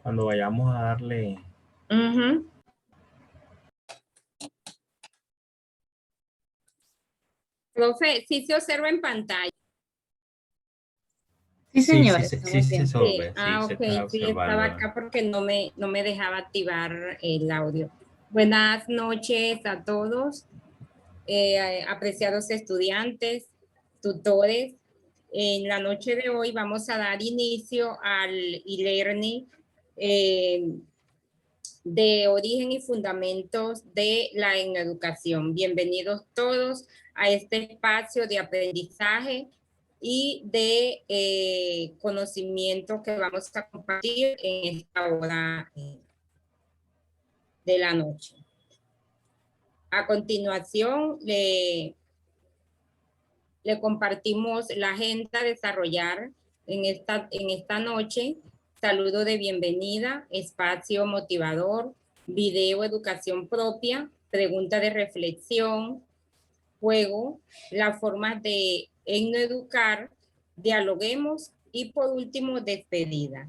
Cuando vayamos a darle... Ujú. Profe, sí se observa en pantalla. Sí, Sí, señora, sí estamos se bien. Sí, observa, sí, se ok, está sí, estaba observando. acá porque no me dejaba activar el audio. Buenas noches a todos, apreciados estudiantes, tutores. En la noche de hoy vamos a dar inicio al e-learning de origen y fundamentos de la educación. Bienvenidos todos a este espacio de aprendizaje y de conocimiento que vamos a compartir en esta hora de la noche. A continuación, le compartimos la agenda a desarrollar en esta noche. Saludo de bienvenida, espacio motivador, video educación propia, pregunta de reflexión, juego, las formas de educar, dialoguemos y por último despedida.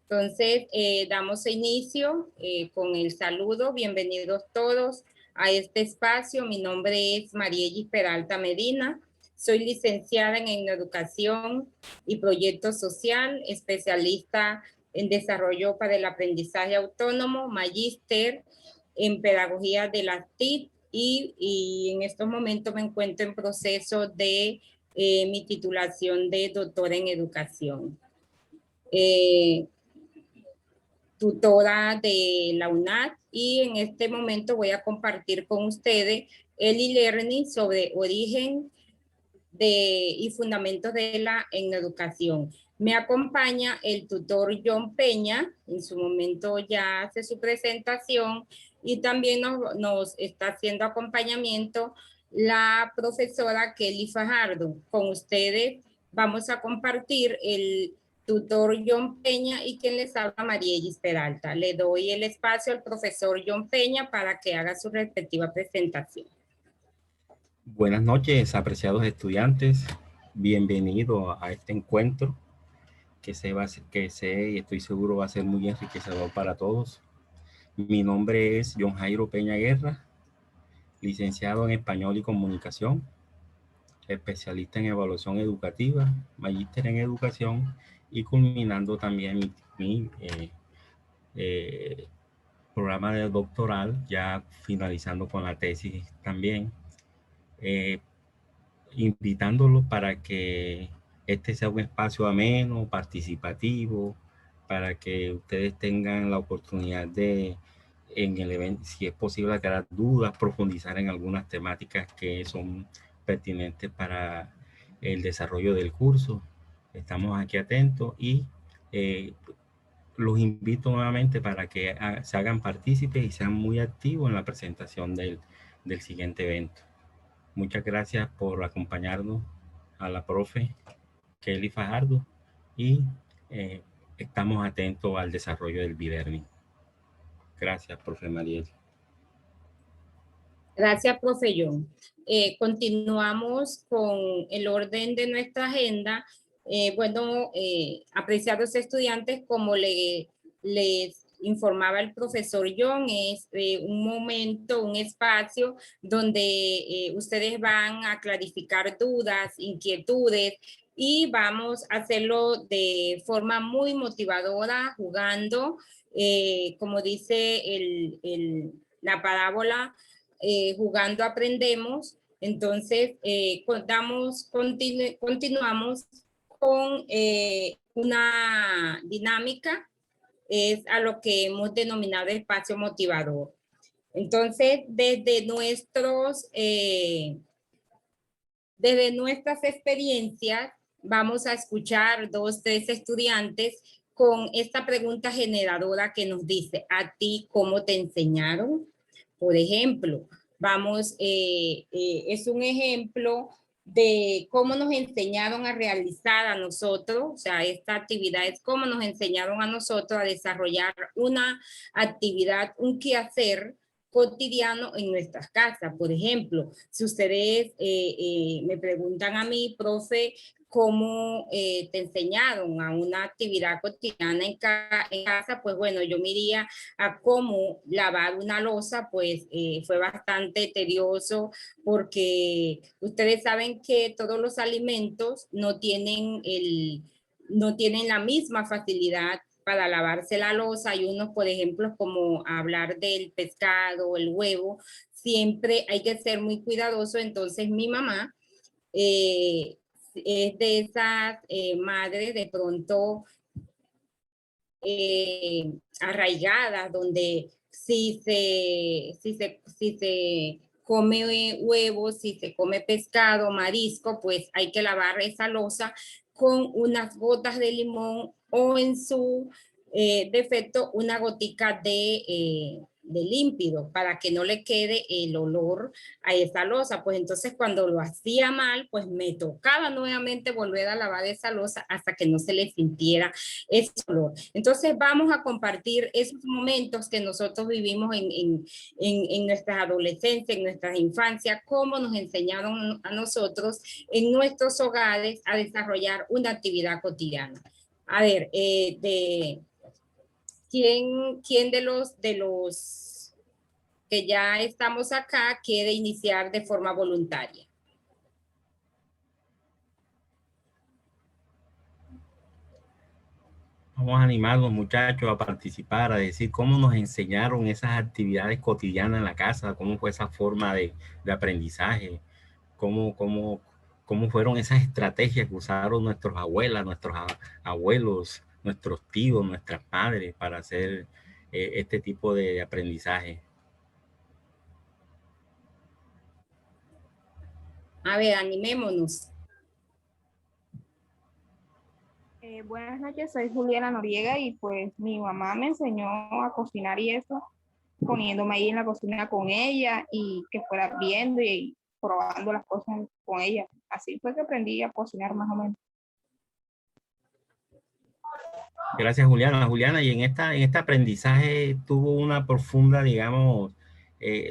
Entonces, damos inicio con el saludo. Bienvenidos todos a este espacio. Mi nombre es Mariellis Peralta Medina. Soy licenciada en educación y proyecto social, especialista en desarrollo para el aprendizaje autónomo, magíster en pedagogía de las TIC y en estos momentos me encuentro en proceso de mi titulación de doctora en educación. Tutora de la UNAD y en este momento voy a compartir con ustedes el e-learning sobre origen y fundamentos de la educación. Me acompaña el tutor John Peña, en su momento ya hace su presentación y también nos está haciendo acompañamiento la profesora Kelly Fajardo. Con ustedes vamos a compartir el tutor John Peña y quien les habla Mariellis Peralta. Le doy el espacio al profesor John Peña para que haga su respectiva presentación. Buenas noches, apreciados estudiantes. Bienvenido a este encuentro que sé y estoy seguro va a ser muy enriquecedor para todos. Mi nombre es John Jairo Peña Guerra, licenciado en Español y Comunicación, especialista en evaluación educativa, magíster en educación y culminando también mi programa de doctoral, ya finalizando con la tesis también, invitándolos para que este sea un espacio ameno, participativo, para que ustedes tengan la oportunidad de, en el evento, si es posible, aclarar dudas, profundizar en algunas temáticas que son pertinentes para el desarrollo del curso. Estamos aquí atentos y los invito nuevamente para que se hagan partícipes y sean muy activos en la presentación del siguiente evento. Muchas gracias por acompañarnos, a la profe Kelly Fajardo, y estamos atentos al desarrollo del e-learning. Gracias, profe Mariel. Gracias, profe John. Continuamos con el orden de nuestra agenda. Apreciados estudiantes, como les informaba el profesor John, es un momento, un espacio donde ustedes van a clarificar dudas, inquietudes, y vamos a hacerlo de forma muy motivadora, jugando, como dice la parábola, jugando aprendemos. Entonces, continuamos con una dinámica, es a lo que hemos denominado espacio motivador. Entonces, desde nuestras experiencias, vamos a escuchar 2, 3 estudiantes con esta pregunta generadora que nos dice: ¿a ti cómo te enseñaron? Por ejemplo, es un ejemplo de cómo nos enseñaron a realizar a nosotros, o sea, esta actividad es cómo nos enseñaron a nosotros a desarrollar una actividad, un quehacer cotidiano en nuestras casas. Por ejemplo, si ustedes me preguntan a mí, profe, cómo te enseñaron a una actividad cotidiana en casa, pues bueno, yo me iría a cómo lavar una loza, pues fue bastante tedioso porque ustedes saben que todos los alimentos no tienen la misma facilidad para lavarse la loza. Hay unos, por ejemplo, como hablar del pescado, el huevo, siempre hay que ser muy cuidadoso. Entonces mi mamá eh, es de esas madres de pronto arraigadas, donde si se come huevos, si se come pescado, marisco, pues hay que lavar esa loza con unas gotas de limón o en su defecto una gotica de límpido para que no le quede el olor a esa loza. Pues entonces cuando lo hacía mal, pues me tocaba nuevamente volver a lavar esa loza hasta que no se le sintiera ese olor. Entonces vamos a compartir esos momentos que nosotros vivimos en nuestras adolescencias, en nuestras infancias, cómo nos enseñaron a nosotros en nuestros hogares a desarrollar una actividad cotidiana. A ver, ¿quién de los que ya estamos acá quiere iniciar de forma voluntaria? Vamos a animar a los muchachos a participar, a decir cómo nos enseñaron esas actividades cotidianas en la casa, cómo fue esa forma de aprendizaje, cómo fueron esas estrategias que usaron nuestros abuelas, nuestros abuelos, nuestros tíos, nuestras madres para hacer este tipo de aprendizaje. A ver, animémonos. Buenas noches, soy Juliana Noriega y pues mi mamá me enseñó a cocinar y eso, poniéndome ahí en la cocina con ella y que fuera viendo y probando las cosas con ella. Así fue que aprendí a cocinar más o menos. Gracias, Juliana. Juliana, y en este aprendizaje tuvo una profunda, digamos,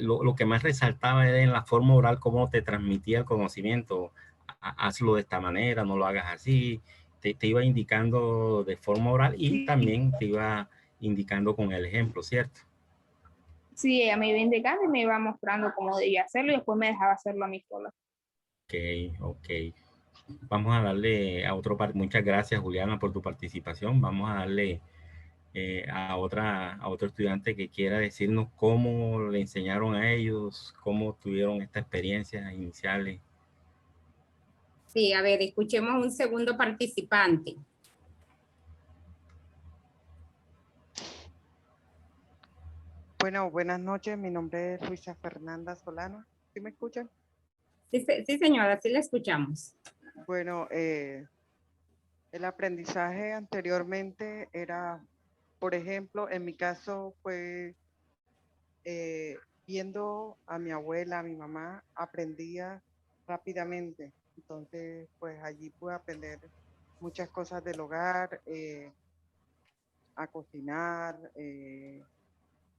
lo que más resaltaba era en la forma oral, cómo te transmitía el conocimiento. Hazlo de esta manera, no lo hagas así. Te iba indicando de forma oral y también te iba indicando con el ejemplo, ¿cierto? Sí, ella me iba indicando y me iba mostrando cómo debía hacerlo y después me dejaba hacerlo a mí sola. Ok. Vamos a darle a otro par. Muchas gracias, Juliana, por tu participación. Vamos a darle a otro estudiante que quiera decirnos cómo le enseñaron a ellos, cómo tuvieron esta experiencia iniciales. Sí, a ver, escuchemos un segundo participante. Bueno, buenas noches. Mi nombre es Luisa Fernanda Solano. ¿Sí me escuchan? Sí, señora, sí la escuchamos. Bueno, el aprendizaje anteriormente era, por ejemplo, en mi caso fue viendo a mi abuela, a mi mamá, aprendía rápidamente. Entonces, pues allí pude aprender muchas cosas del hogar, a cocinar.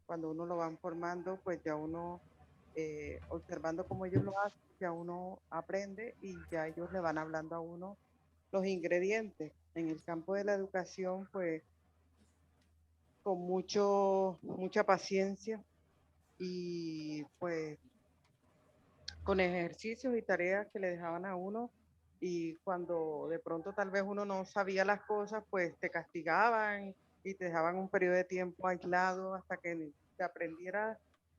Cuando uno lo van formando, pues ya uno, observando cómo ellos lo hacen, ya uno aprende y ya ellos le van hablando a uno los ingredientes. En el campo de la educación, pues con mucha paciencia y pues con ejercicios y tareas que le dejaban a uno, y cuando de pronto tal vez uno no sabía las cosas, pues te castigaban y te dejaban un periodo de tiempo aislado hasta que te aprendiera,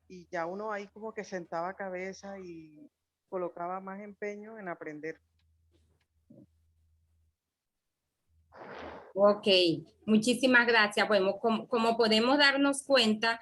y ya uno ahí como que sentaba cabeza y colocaba más empeño en aprender. Ok, muchísimas gracias. Bueno, como podemos darnos cuenta,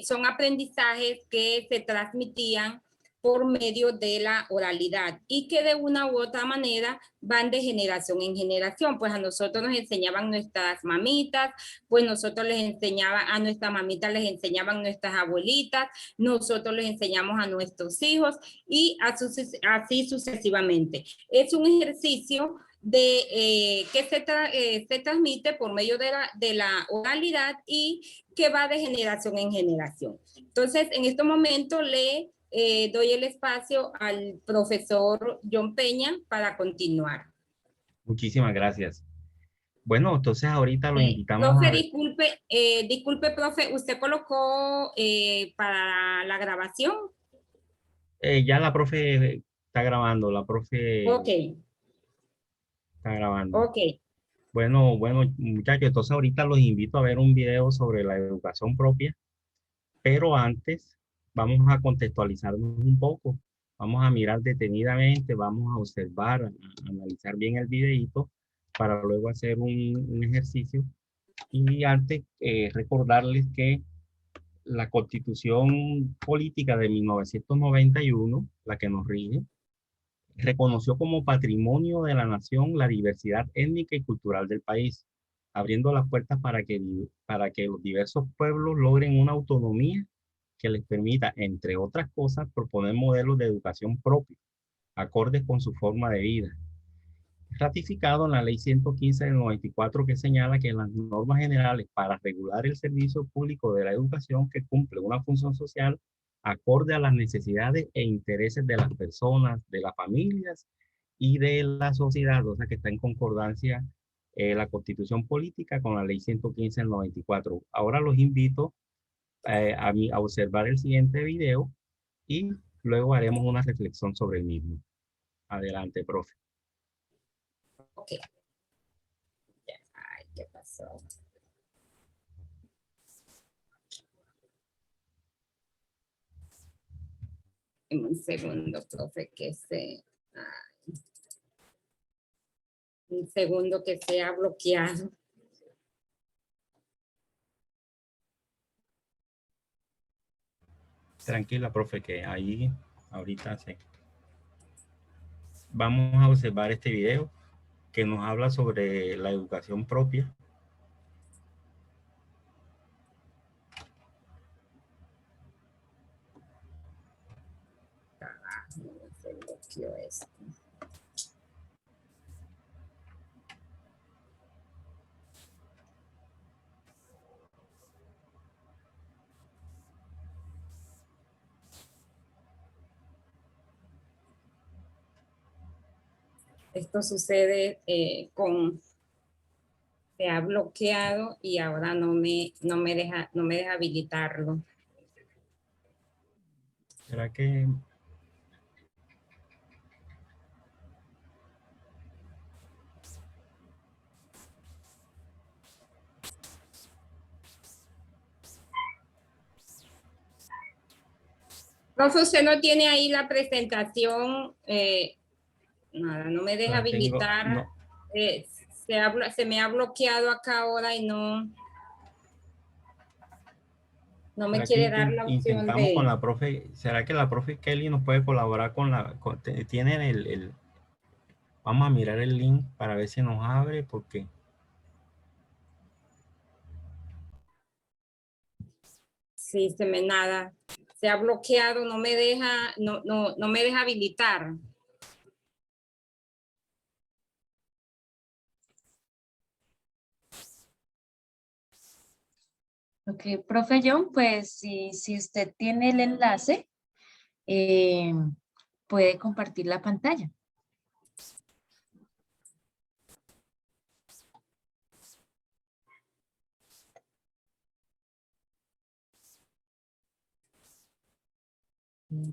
son aprendizajes que se transmitían por medio de la oralidad y que de una u otra manera van de generación en generación. Pues a nosotros nos enseñaban nuestras mamitas, pues nosotros les enseñaban a nuestras mamitas, les enseñaban nuestras abuelitas, nosotros les enseñamos a nuestros hijos y así sucesivamente. Es un ejercicio que se transmite por medio de la oralidad y que va de generación en generación. Entonces, en este momento le doy el espacio al profesor John Peña para continuar. Muchísimas gracias. Bueno, entonces ahorita lo invitamos Profe, a ver. disculpe, profe, ¿usted colocó para la grabación? Ya la profe está grabando, la profe Ok, está grabando. ok. Bueno, muchachos, entonces ahorita los invito a ver un video sobre la educación propia, pero antes vamos a contextualizarnos un poco. Vamos a mirar detenidamente, vamos a observar, a analizar bien el videito para luego hacer un ejercicio. Y antes, recordarles que la Constitución Política de 1991, la que nos rige, reconoció como patrimonio de la nación la diversidad étnica y cultural del país, abriendo las puertas para que los diversos pueblos logren una autonomía que les permita, entre otras cosas, proponer modelos de educación propios, acordes con su forma de vida. Ratificado en la Ley 115 del 94, que señala que las normas generales para regular el servicio público de la educación que cumple una función social acorde a las necesidades e intereses de las personas, de las familias y de la sociedad, o sea que está en concordancia la Constitución Política con la Ley 115 del 94. Ahora los invito a observar el siguiente video y luego haremos una reflexión sobre el mismo. Adelante, profe. Ok. Ay, ¿qué pasó? En un segundo, profe, un segundo que se ha bloqueado. Tranquila, profe, que ahí ahorita sí. Vamos a observar este video que nos habla sobre la educación propia. Se bloqueó esto. Esto sucede se ha bloqueado y ahora no me deja habilitarlo. ¿Será que Profe, usted no tiene ahí la presentación, nada, no me deja la tengo? habilitar. No, Se me ha bloqueado acá ahora y no me ¿será que quiere dar la opción intentamos con de... la profe? ¿Será que la profe Kelly nos puede colaborar con tienen vamos a mirar el link para ver si nos abre? Porque Sí, nada. Se ha bloqueado, no me deja, no me deja habilitar. Ok, profe John, pues si usted tiene el enlace, eh, puede compartir la pantalla.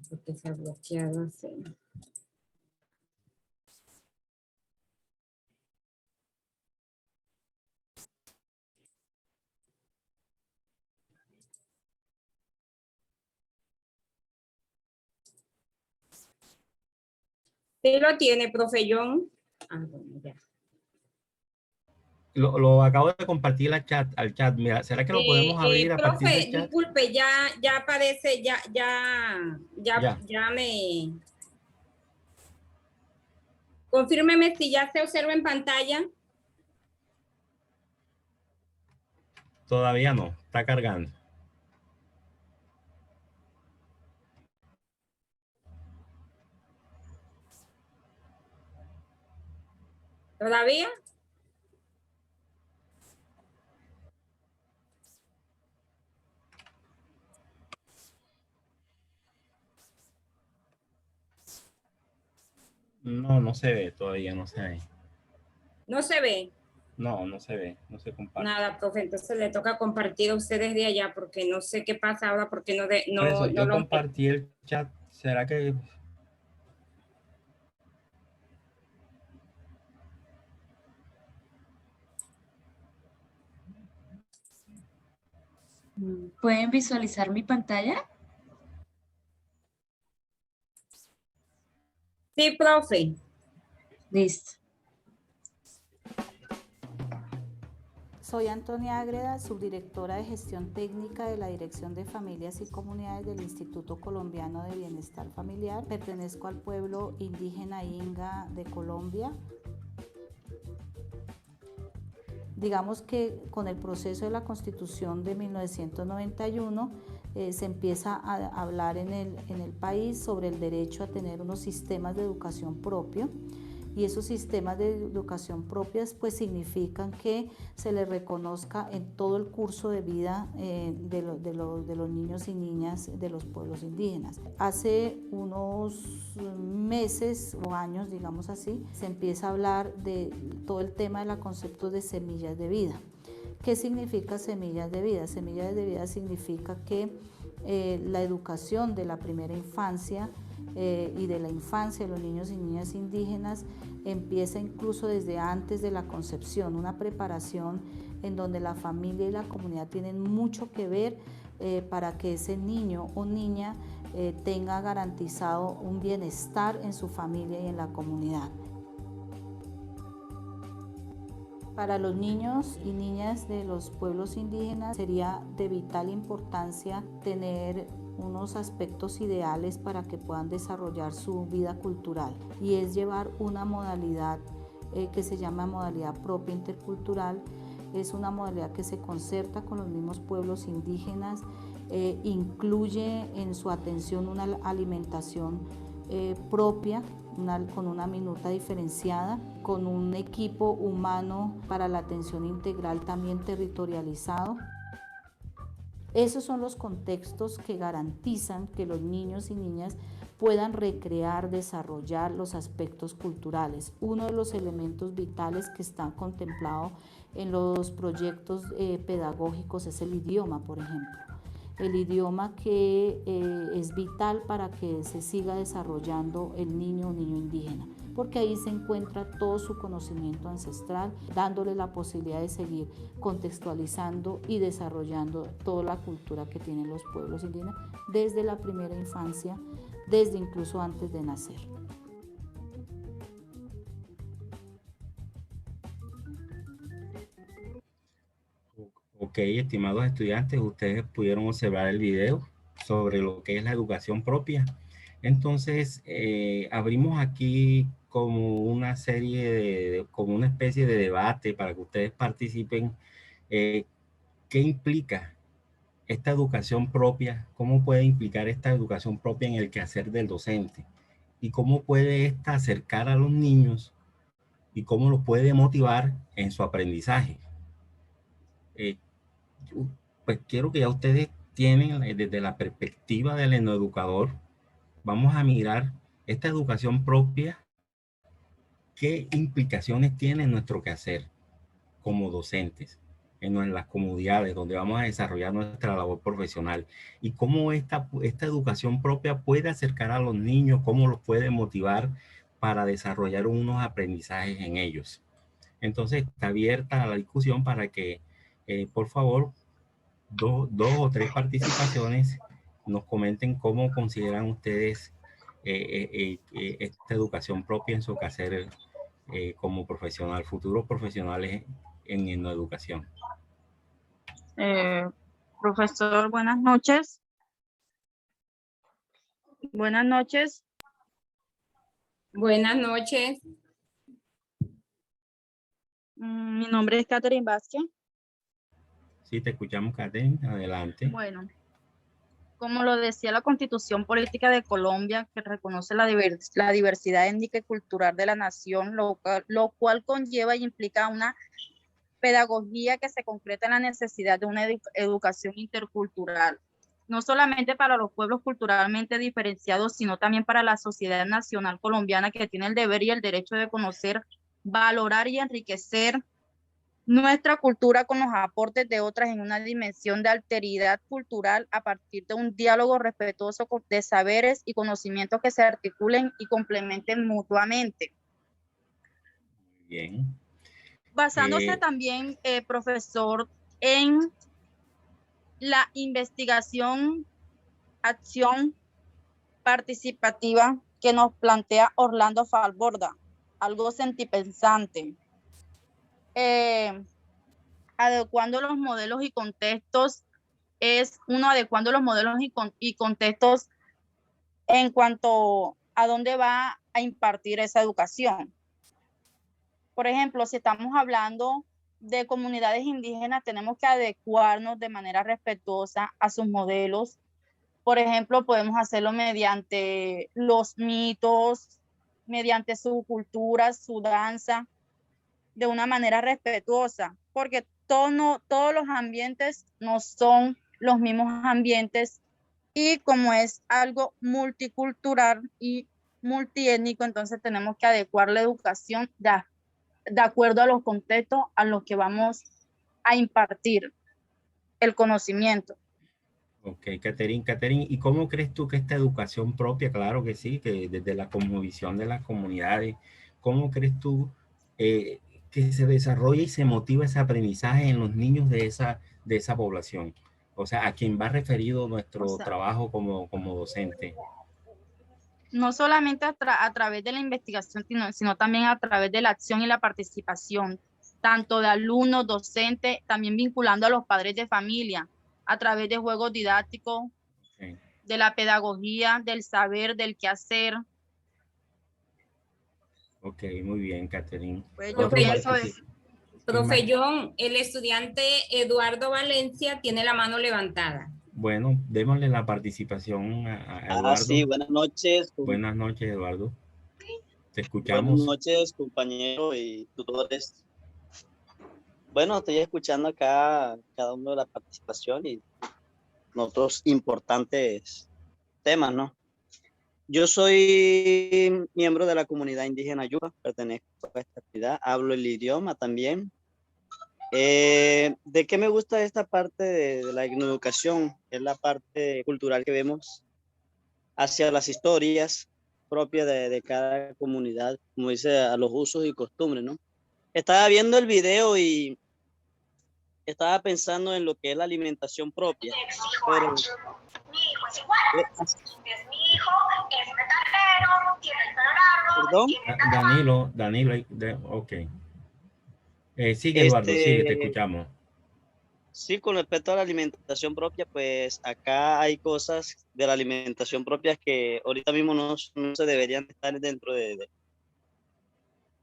Porque se ha bloqueado así. Sí lo tiene, profe John. Ah, bueno, ya. lo acabo de compartir al chat. Mira, ¿será que lo podemos abrir a partir del Profe, chat? disculpe, ya aparece, Ya. ya me... Confírmeme si ya se observa en pantalla. Todavía no, está cargando. ¿Todavía? No, no se ve, todavía no se ve. No se ve No, no se ve, no se comparte. nada, profe. Entonces le toca compartir a ustedes de allá porque no sé qué pasa ahora porque Por eso no yo lo... compartí el chat. ¿Será que ¿Pueden visualizar mi pantalla? Sí, profe. Listo. Soy Antonia Ágreda, subdirectora de Gestión Técnica de la Dirección de Familias y Comunidades del Instituto Colombiano de Bienestar Familiar. Pertenezco al pueblo indígena Inga de Colombia. Digamos que con el proceso de la Constitución de 1991 se empieza a hablar en el país sobre el derecho a tener unos sistemas de educación propio. Y esos sistemas de educación propias pues significan que se les reconozca en todo el curso de vida de los niños y niñas de los pueblos indígenas. Hace unos meses o años, digamos así, se empieza a hablar de todo el tema de la concepto de semillas de vida. ¿Qué significa semillas de vida? Semillas de vida significa que la educación de la primera infancia y de la infancia de los niños y niñas indígenas empieza incluso desde antes de la concepción, una preparación en donde la familia y la comunidad tienen mucho que ver para que ese niño o niña tenga garantizado un bienestar en su familia y en la comunidad. Para los niños y niñas de los pueblos indígenas sería de vital importancia tener unos aspectos ideales para que puedan desarrollar su vida cultural, y es llevar una modalidad que se llama modalidad propia intercultural. Es una modalidad que se concerta con los mismos pueblos indígenas, incluye en su atención una alimentación propia, con una minuta diferenciada, con un equipo humano para la atención integral también territorializado. Esos son los contextos que garantizan que los niños y niñas puedan recrear, desarrollar los aspectos culturales. Uno de los elementos vitales que están contemplados en los proyectos pedagógicos es el idioma, por ejemplo. El idioma que es vital para que se siga desarrollando el niño o niño indígena, porque ahí se encuentra todo su conocimiento ancestral, dándole la posibilidad de seguir contextualizando y desarrollando toda la cultura que tienen los pueblos indígenas desde la primera infancia, desde incluso antes de nacer. Ok, estimados estudiantes, ustedes pudieron observar el video sobre lo que es la educación propia. Entonces, abrimos aquí como una serie, como una especie de debate para que ustedes participen. ¿Qué implica esta educación propia? ¿Cómo puede implicar esta educación propia en el quehacer del docente? ¿Y cómo puede esta acercar a los niños y cómo los puede motivar en su aprendizaje? Pues quiero que ya ustedes tienen desde la perspectiva del educador, vamos a mirar esta educación propia, qué implicaciones tiene en nuestro quehacer como docentes, en las comunidades donde vamos a desarrollar nuestra labor profesional, y cómo esta educación propia puede acercar a los niños, cómo los puede motivar para desarrollar unos aprendizajes en ellos. Entonces está abierta la discusión para que, por favor, dos o tres participaciones nos comenten cómo consideran ustedes esta educación propia en su quehacer como profesional, futuros profesionales en la educación. Profesor, buenas noches. Buenas noches. Buenas noches. Mi nombre es Catherine Vázquez. Sí, te escuchamos, Catherine. Adelante. Bueno, como lo decía la Constitución Política de Colombia, que reconoce la diversidad étnica y cultural de la nación, lo cual conlleva y implica una pedagogía que se concreta en la necesidad de una educación intercultural, no solamente para los pueblos culturalmente diferenciados, sino también para la sociedad nacional colombiana, que tiene el deber y el derecho de conocer valorar y enriquecer nuestra cultura con los aportes de otras en una dimensión de alteridad cultural a partir de un diálogo respetuoso de saberes y conocimientos que se articulen y complementen mutuamente. Bien. Basándose también, profesor, en la investigación, acción participativa que nos plantea Orlando Falborda, algo sentipensante. Adecuando los modelos y contextos es uno adecuando los modelos y contextos en cuanto a dónde va a impartir esa educación. Por ejemplo, si estamos hablando de comunidades indígenas, tenemos que adecuarnos de manera respetuosa a sus modelos. Por ejemplo, podemos hacerlo mediante los mitos, mediante su cultura, su danza, de una manera respetuosa, porque todos los ambientes no son los mismos ambientes, y como es algo multicultural y multiétnico, entonces tenemos que adecuar la educación de acuerdo a los contextos a los que vamos a impartir el conocimiento. Ok, Catherine, ¿y cómo crees tú que esta educación propia, claro que sí, que desde la cosmovisión de las comunidades, cómo crees tú que se desarrolla y se motiva ese aprendizaje en los niños de esa población? O sea, a quien va referido nuestro trabajo como docente. No solamente a través de la investigación, sino también a través de la acción y la participación, tanto de alumnos, docentes, también vinculando a los padres de familia, a través de juegos didácticos, Okay. de la pedagogía, del saber, del quehacer. Ok, muy bien, Catherine. Pues yo pienso es... Profe John, el estudiante Eduardo Valencia tiene la mano levantada. Bueno, démosle la participación a Eduardo. Sí, buenas noches. Buenas noches, Eduardo. Te escuchamos. Buenas noches, compañeros y tutores. Bueno, estoy escuchando acá cada uno de la participación y otros importantes temas, ¿no? Yo soy miembro de la comunidad indígena Yuba, pertenezco a esta actividad, hablo el idioma también. ¿De qué me gusta esta parte de la educación? Es la parte cultural que vemos hacia las historias propias de cada comunidad, como dice, a los usos y costumbres, ¿no? Estaba viendo el video y estaba pensando en lo que es la alimentación propia. Pero, mi hijo es igual, es mi hijo, es metalero, tiene el pelo largo. ¿Perdón? Danilo, ok. Sigue, Eduardo, sigue, te escuchamos. Sí, con respecto a la alimentación propia, pues acá hay cosas de la alimentación propia que ahorita mismo no se deberían estar dentro de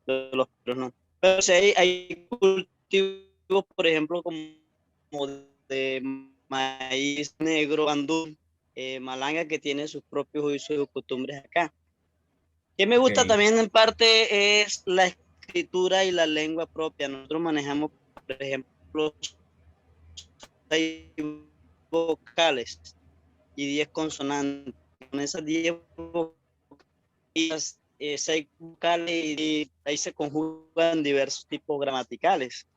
los, no. Pero sí hay cultivos, por ejemplo, como de maíz negro, bandú, malanga, que tiene sus propios usos y costumbres acá. Que me gusta también en parte es la escritura y la lengua propia. Nosotros manejamos, por ejemplo, 6 vocales y 10 consonantes. Con esas 10 vocales, 6 vocales, y ahí se conjugan diversos tipos gramaticales.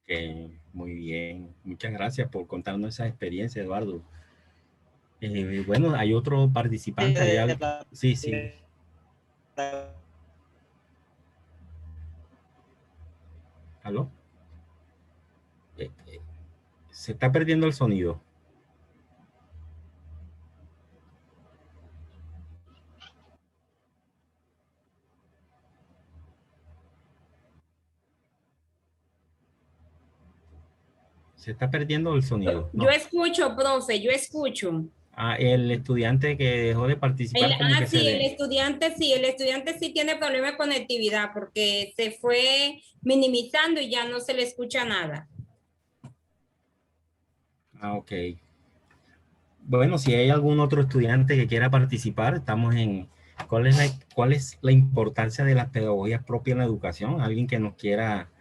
Ok, muy bien. Muchas gracias por contarnos esa experiencia, Eduardo. Bueno, hay otro participante allá. Sí. ¿Aló? Se está perdiendo el sonido. Se está perdiendo el sonido. No. Yo escucho, profe, yo escucho. El estudiante que dejó de participar. El estudiante sí tiene problema de conectividad porque se fue minimizando y ya no se le escucha nada. Ok. Bueno, si hay algún otro estudiante que quiera participar, estamos en ¿cuál es la importancia de las pedagogías propias en la educación? Alguien que nos quiera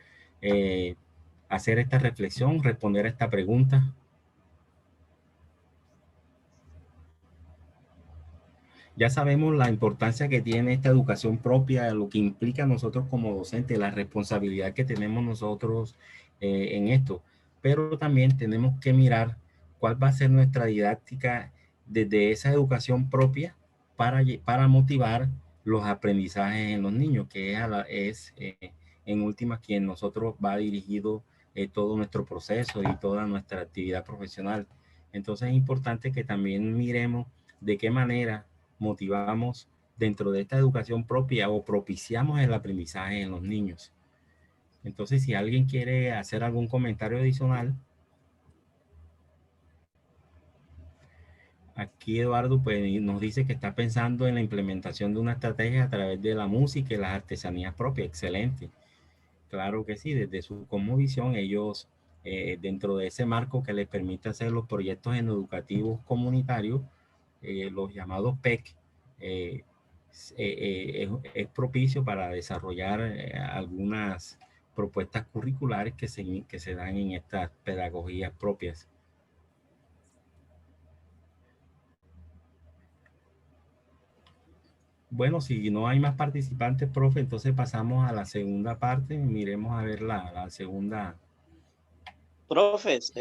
hacer esta reflexión, responder a esta pregunta. Ya sabemos la importancia que tiene esta educación propia, lo que implica a nosotros como docentes, la responsabilidad que tenemos nosotros en esto. Pero también tenemos que mirar cuál va a ser nuestra didáctica desde esa educación propia para motivar los aprendizajes en los niños, que es en última quien nosotros va dirigido todo nuestro proceso y toda nuestra actividad profesional. Entonces es importante que también miremos de qué manera motivamos dentro de esta educación propia o propiciamos el aprendizaje en los niños. Entonces, si alguien quiere hacer algún comentario adicional, aquí Eduardo pues, nos dice que está pensando en la implementación de una estrategia a través de la música y las artesanías propias. Excelente. Claro que sí, desde su cosmovisión, ellos dentro de ese marco que les permite hacer los proyectos educativos comunitarios, los llamados PEC, es propicio para desarrollar algunas propuestas curriculares que se dan en estas pedagogías propias. Bueno, si no hay más participantes, profe, entonces pasamos a la segunda parte. Miremos a ver la segunda. Profes,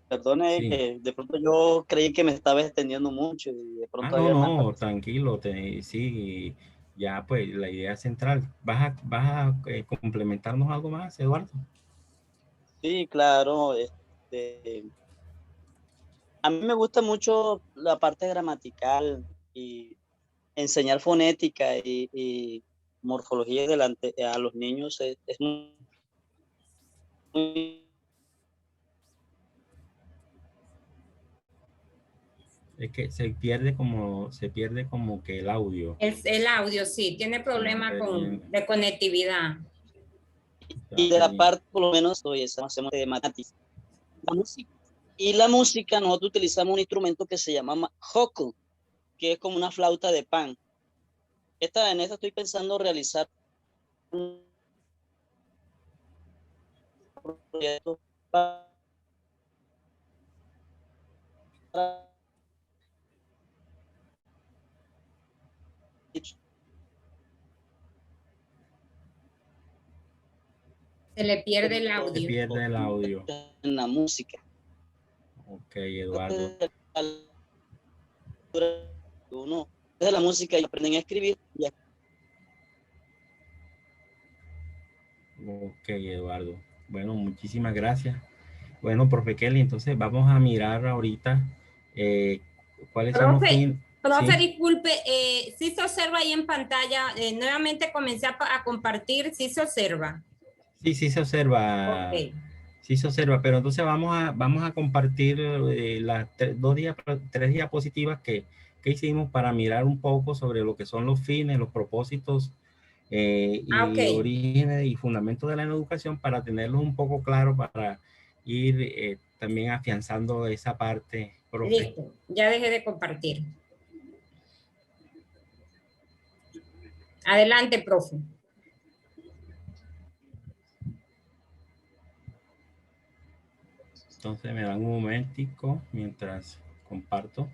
perdone Sí. que de pronto yo creí que me estaba extendiendo mucho y de pronto había más No, participantes. tranquilo, sí, ya pues la idea central. ¿Vas a complementarnos algo más, Eduardo? Sí, claro. A mí me gusta mucho la parte gramatical y enseñar fonética y morfología delante a los niños es muy Es que se pierde como que el audio. El audio, sí, tiene problema de conectividad. y de la parte, por lo menos, hoy hacemos de matemáticas. La música. Y la música, nosotros utilizamos un instrumento que se llama joco, que es como una flauta de pan. En esta estoy pensando realizar un proyecto para Se le pierde el audio. Se pierde el audio. En la música. Ok, Eduardo. Uno desde la música y aprenden a escribir. Ok, Eduardo. Bueno, muchísimas gracias. Bueno, profe Kelly, entonces vamos a mirar ahorita cuáles son los fines. Profe, ¿Sí? disculpe, sí se observa ahí en pantalla, nuevamente comencé a compartir, sí se observa. Sí, sí se observa. Ok. Sí se observa, pero entonces vamos a compartir las 3 diapositivas que hicimos para mirar un poco sobre lo que son los fines, los propósitos y orígenes y fundamentos de la educación para tenerlos un poco claro para ir también afianzando esa parte, profe. Listo, ya dejé de compartir. Adelante, profe. Entonces me dan un momentico mientras comparto.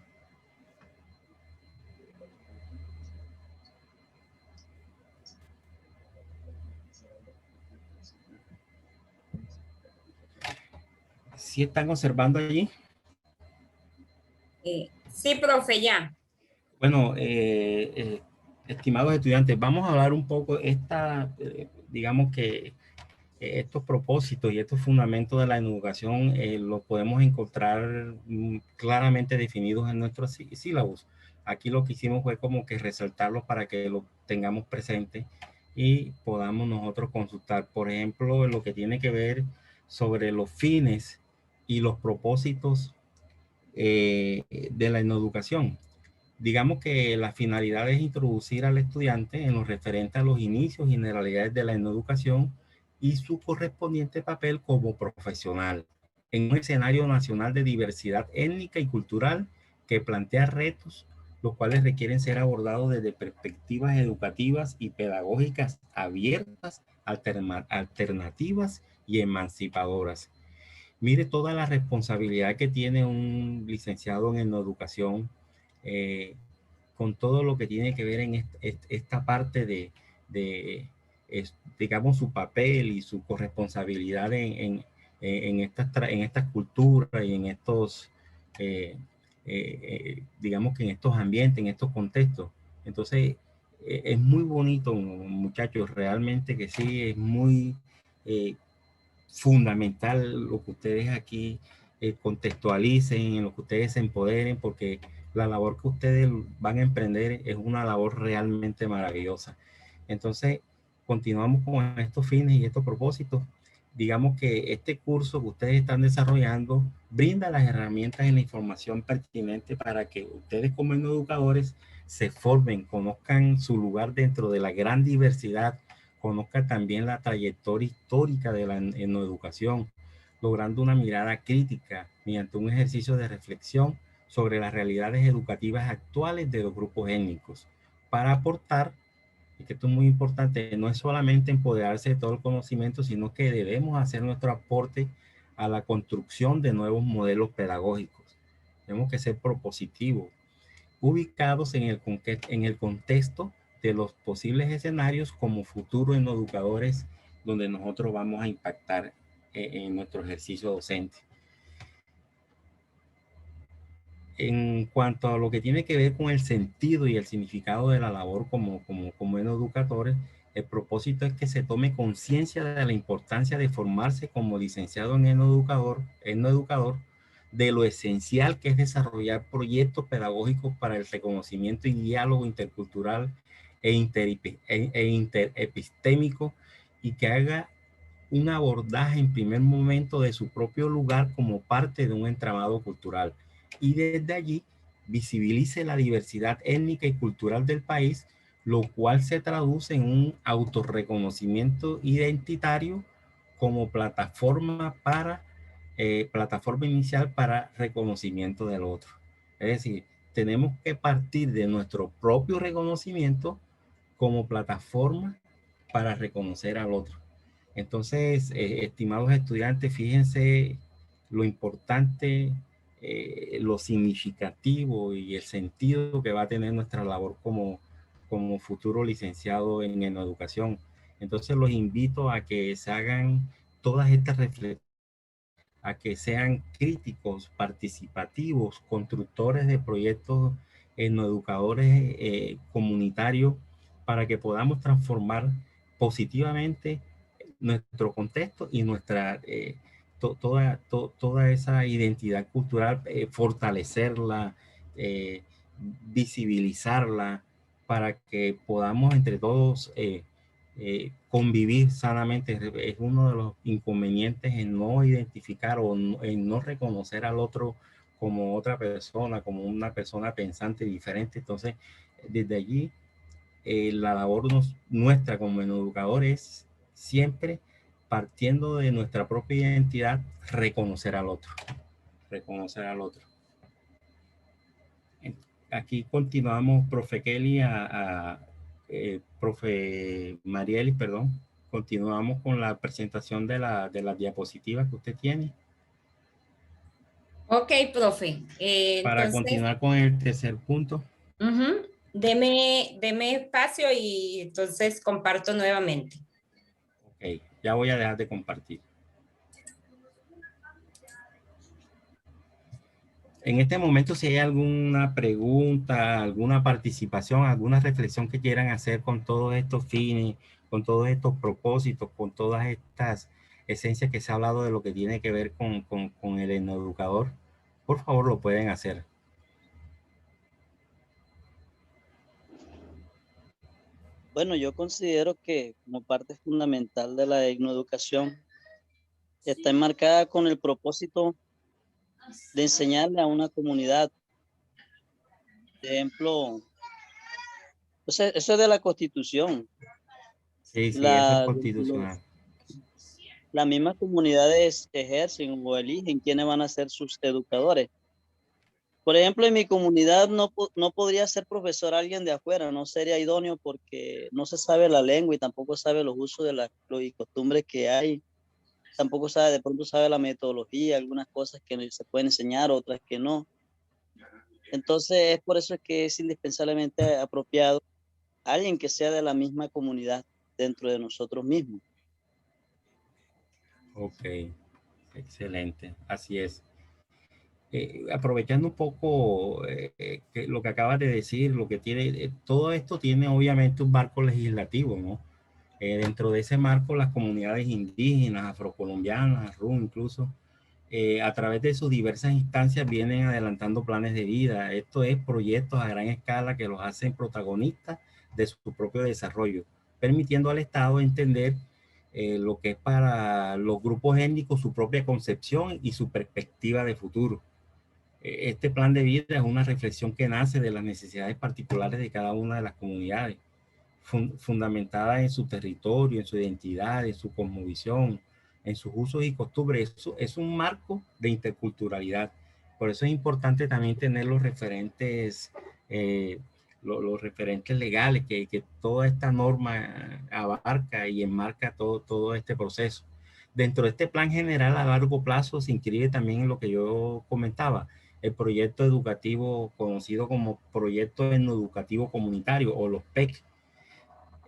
¿Sí están observando allí? Sí, profe, ya. Bueno, estimados estudiantes, vamos a hablar un poco digamos que estos propósitos y estos fundamentos de la educación los podemos encontrar claramente definidos en nuestros sílabos. Aquí lo que hicimos fue como que resaltarlos para que lo tengamos presente y podamos nosotros consultar. Por ejemplo, lo que tiene que ver sobre los fines y los propósitos de la educación. Digamos que la finalidad es introducir al estudiante en lo referente a los inicios y generalidades de la educación y su correspondiente papel como profesional en un escenario nacional de diversidad étnica y cultural que plantea retos, los cuales requieren ser abordados desde perspectivas educativas y pedagógicas abiertas, alternativas y emancipadoras. Mire toda la responsabilidad que tiene un licenciado en educación con todo lo que tiene que ver en esta parte digamos, su papel y su corresponsabilidad en estas culturas y en estos, digamos que en estos ambientes, en estos contextos. Entonces, es muy bonito, muchachos, realmente que sí, es muy fundamental lo que ustedes aquí contextualicen, en lo que ustedes se empoderen, porque la labor que ustedes van a emprender es una labor realmente maravillosa. Entonces, continuamos con estos fines y estos propósitos. Digamos que este curso que ustedes están desarrollando brinda las herramientas y la información pertinente para que ustedes como educadores se formen, conozcan su lugar dentro de la gran diversidad, conozcan también la trayectoria histórica de la educación, logrando una mirada crítica mediante un ejercicio de reflexión sobre las realidades educativas actuales de los grupos étnicos, para aportar, y que esto es muy importante, no es solamente empoderarse de todo el conocimiento, sino que debemos hacer nuestro aporte a la construcción de nuevos modelos pedagógicos. Tenemos que ser propositivos, ubicados en el contexto de los posibles escenarios como futuros educadores donde nosotros vamos a impactar en nuestro ejercicio docente. En cuanto a lo que tiene que ver con el sentido y el significado de la labor como educadores, el propósito es que se tome conciencia de la importancia de formarse como licenciado en educador, de lo esencial que es desarrollar proyectos pedagógicos para el reconocimiento y diálogo intercultural e interepistémico, y que haga un abordaje en primer momento de su propio lugar como parte de un entramado cultural, y desde allí visibilice la diversidad étnica y cultural del país, lo cual se traduce en un autorreconocimiento identitario como plataforma inicial para reconocimiento del otro. Es decir, tenemos que partir de nuestro propio reconocimiento como plataforma para reconocer al otro. Entonces, estimados estudiantes, fíjense lo importante, lo significativo y el sentido que va a tener nuestra labor como futuro licenciado en educación. Entonces, los invito a que se hagan todas estas reflexiones, a que sean críticos, participativos, constructores de proyectos educadores comunitarios, para que podamos transformar positivamente nuestro contexto y nuestra toda esa identidad cultural, fortalecerla, visibilizarla, para que podamos entre todos convivir sanamente. Es uno de los inconvenientes en no identificar o en no reconocer al otro como otra persona, como una persona pensante diferente. Entonces, desde allí, la labor nuestra como educadores es siempre, partiendo de nuestra propia identidad, reconocer al otro. Reconocer al otro. Aquí continuamos, profe Kelly, profe Marieli, perdón. Continuamos con la presentación de las diapositivas que usted tiene. Ok, profe. Para continuar con el tercer punto. Deme espacio y entonces comparto nuevamente. Ok, ya voy a dejar de compartir. En este momento, si hay alguna pregunta, alguna participación, alguna reflexión que quieran hacer con todos estos fines, con todos estos propósitos, con todas estas esencias que se ha hablado de lo que tiene que ver con el educador, por favor lo pueden hacer. Bueno, yo considero que como parte fundamental de la etnoeducación está enmarcada con el propósito de enseñarle a una comunidad. Por ejemplo, eso es de la Constitución. Sí, eso es constitucional. Las mismas comunidades ejercen o eligen quiénes van a ser sus educadores. Por ejemplo, en mi comunidad no podría ser profesor alguien de afuera, no sería idóneo porque no se sabe la lengua y tampoco sabe los usos de los y costumbres que hay. Tampoco sabe, de pronto sabe la metodología, algunas cosas que se pueden enseñar, otras que no. Entonces, es por eso que es indispensablemente apropiado alguien que sea de la misma comunidad dentro de nosotros mismos. Ok, excelente, así es. Aprovechando un poco lo que acabas de decir, lo que tiene, todo esto tiene obviamente un marco legislativo, ¿no? Dentro de ese marco, las comunidades indígenas, afrocolombianas, RU incluso, a través de sus diversas instancias vienen adelantando planes de vida. Esto es proyectos a gran escala que los hacen protagonistas de su propio desarrollo, permitiendo al Estado entender lo que es para los grupos étnicos su propia concepción y su perspectiva de futuro. Este plan de vida es una reflexión que nace de las necesidades particulares de cada una de las comunidades, fundamentada en su territorio, en su identidad, en su cosmovisión, en sus usos y costumbres. Eso es un marco de interculturalidad. Por eso es importante también tener los referentes, los referentes legales que toda esta norma abarca y enmarca todo este proceso. Dentro de este plan general a largo plazo se inscribe también en lo que yo comentaba, el proyecto educativo conocido como Proyecto Educativo Comunitario o los PEC.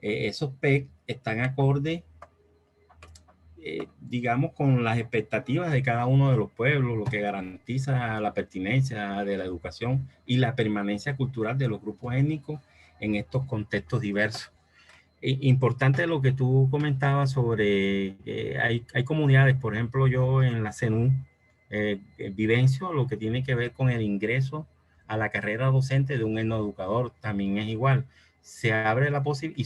Esos PEC están acorde, digamos, con las expectativas de cada uno de los pueblos, lo que garantiza la pertinencia de la educación y la permanencia cultural de los grupos étnicos en estos contextos diversos. Importante lo que tú comentabas sobre, hay comunidades, por ejemplo, yo en la CENU vivencio lo que tiene que ver con el ingreso a la carrera docente de un etnoeducador, también es igual. Se abre la posibilidad y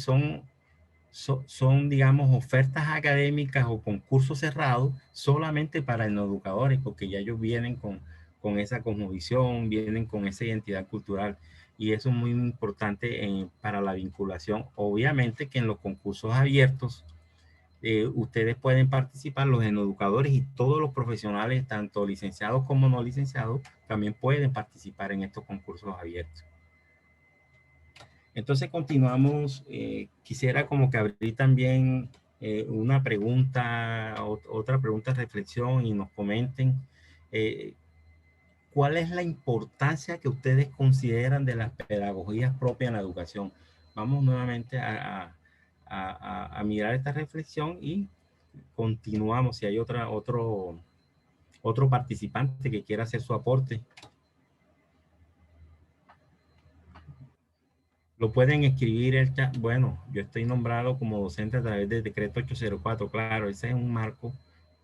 son, digamos, ofertas académicas o concursos cerrados solamente para etnoeducadores, porque ya ellos vienen con esa cosmovisión, vienen con esa identidad cultural. Y eso es muy importante para la vinculación. Obviamente que en los concursos abiertos, ustedes pueden participar, los etnoeducadores y todos los profesionales, tanto licenciados como no licenciados, también pueden participar en estos concursos abiertos. Entonces continuamos. Quisiera como que abrir también una pregunta, otra pregunta de reflexión y nos comenten cuál es la importancia que ustedes consideran de las pedagogías propias en la educación. Vamos nuevamente a mirar esta reflexión y continuamos. Si hay otro participante que quiera hacer su aporte, lo pueden escribir el chat. Bueno, yo estoy nombrado como docente a través del decreto 804. Claro, ese es un marco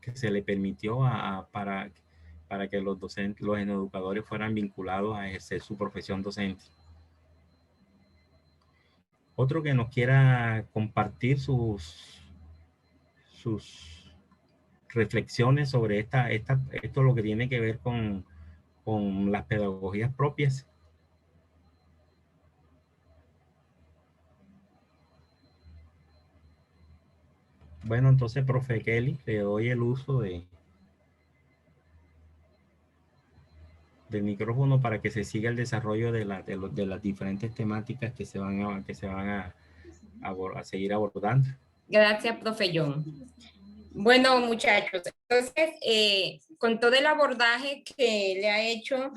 que se le permitió para que los docentes, los educadores fueran vinculados a ejercer su profesión docente. Otro que nos quiera compartir sus reflexiones sobre esto, lo que tiene que ver con las pedagogías propias. Bueno, entonces, profe Kelly, le doy el uso del micrófono para que se siga el desarrollo de las diferentes temáticas que se van a seguir abordando. Gracias, profe John. Bueno, muchachos, entonces, con todo el abordaje que le ha hecho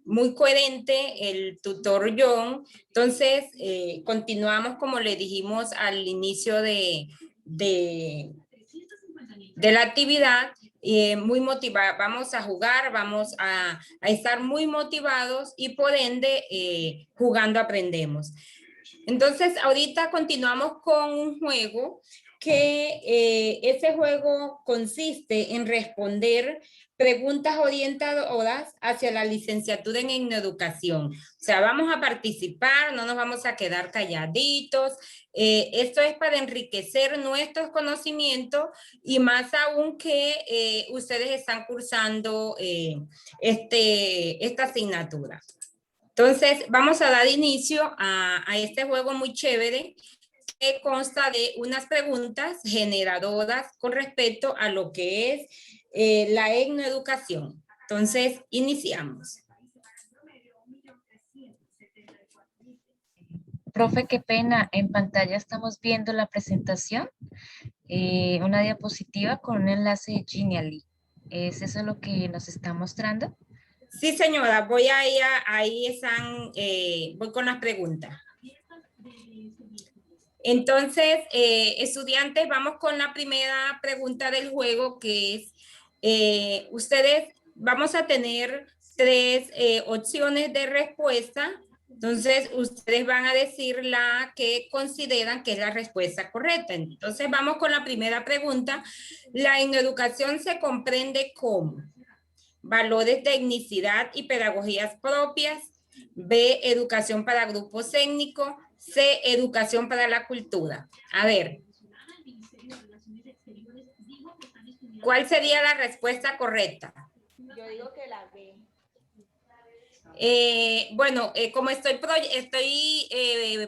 muy coherente el tutor John, entonces continuamos como le dijimos al inicio de la actividad, muy motivada, vamos a jugar, vamos a estar muy motivados y por ende jugando aprendemos. Entonces ahorita continuamos con un juego que ese juego consiste en responder preguntas orientadoras hacia la licenciatura en etnoeducación. O sea, vamos a participar, no nos vamos a quedar calladitos. Esto es para enriquecer nuestros conocimientos y más aún que ustedes están cursando esta asignatura. Entonces, vamos a dar inicio a este juego muy chévere que consta de unas preguntas generadoras con respecto a lo que es la etnoeducación. Entonces, iniciamos. Profe, qué pena, en pantalla estamos viendo la presentación, una diapositiva con un enlace de Genially. ¿Es eso lo que nos está mostrando? Sí, señora, voy ahí están, voy con las preguntas. Entonces, estudiantes, vamos con la primera pregunta del juego, que es, ustedes, vamos a tener 3 opciones de respuesta. Entonces, ustedes van a decir la que consideran que es la respuesta correcta. Entonces, vamos con la primera pregunta. La educación se comprende como valores de etnicidad y pedagogías propias. B, educación para grupos étnicos. C, educación para la cultura. A ver, ¿cuál sería la respuesta correcta? Yo digo que la B. Bueno, como estoy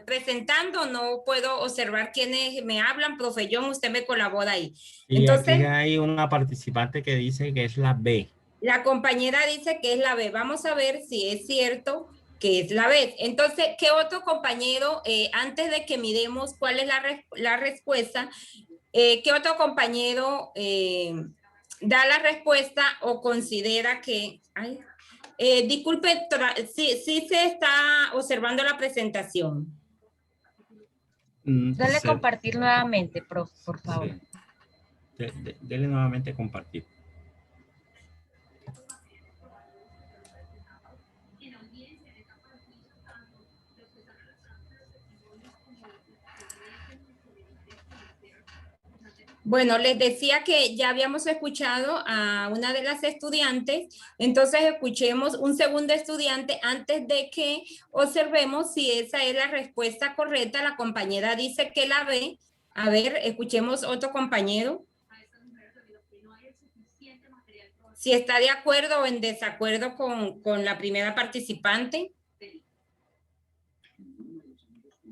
presentando, no puedo observar quiénes me hablan. Profe John, usted me colabora ahí. Y entonces, aquí hay una participante que dice que es la B. La compañera dice que es la B. Vamos a ver si es cierto que es la B. Entonces, ¿qué otro compañero, antes de que miremos cuál es la respuesta, qué otro compañero da la respuesta o considera que... disculpe, sí se está observando la presentación. Dale compartir nuevamente, prof, por favor. Sí. Dele nuevamente compartir. Bueno, les decía que ya habíamos escuchado a una de las estudiantes, entonces escuchemos un segundo estudiante antes de que observemos si esa es la respuesta correcta. La compañera dice que la ve. A ver, escuchemos otro compañero. Si está de acuerdo o en desacuerdo con la primera participante.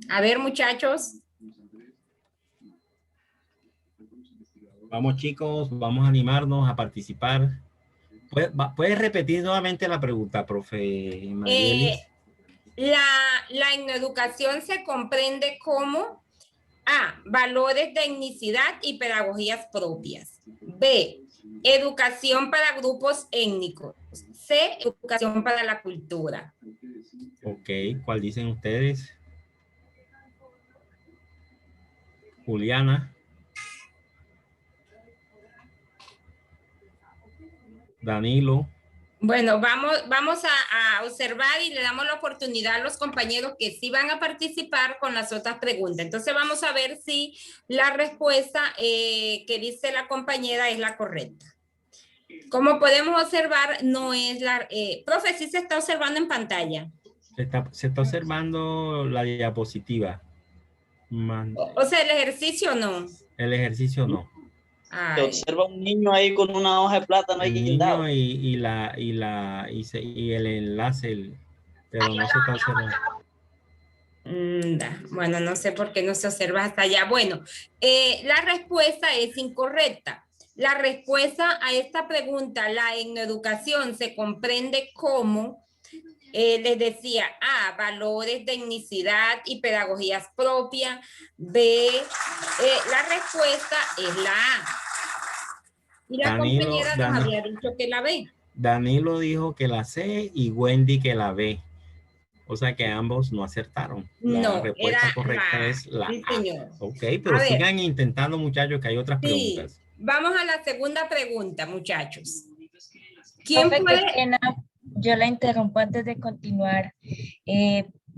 A ver, muchachos. Vamos, chicos, vamos a animarnos a participar. ¿Puedes repetir nuevamente la pregunta, profe Marielis? La educación se comprende como A, valores de etnicidad y pedagogías propias. B, educación para grupos étnicos. C, educación para la cultura. Ok, ¿cuál dicen ustedes? Juliana. Danilo. Bueno, vamos a observar y le damos la oportunidad a los compañeros que sí van a participar con las otras preguntas. Entonces vamos a ver si la respuesta que dice la compañera es la correcta. Como podemos observar, no es la... profe, ¿sí se está observando en pantalla? Se está observando la diapositiva. O sea, el ejercicio no. El ejercicio no. Se observa un niño ahí con una hoja de plátano ahí guindado. Y el enlace, pero no se está observando. Bueno, no sé por qué no se observa hasta allá. Bueno, la respuesta es incorrecta. La respuesta a esta pregunta, la etnoeducación se comprende como, les decía, A, valores de etnicidad y pedagogías propias. B, la respuesta es la A. Y la compañera nos había dicho que la B. Danilo dijo que la C y Wendy que la B. O sea que ambos no acertaron. La respuesta correcta es la A. Señor. Ok, pero sigan intentando, muchachos, que hay otras preguntas. Vamos a la segunda pregunta, muchachos. ¿Quién puede? Yo la interrumpo antes de continuar.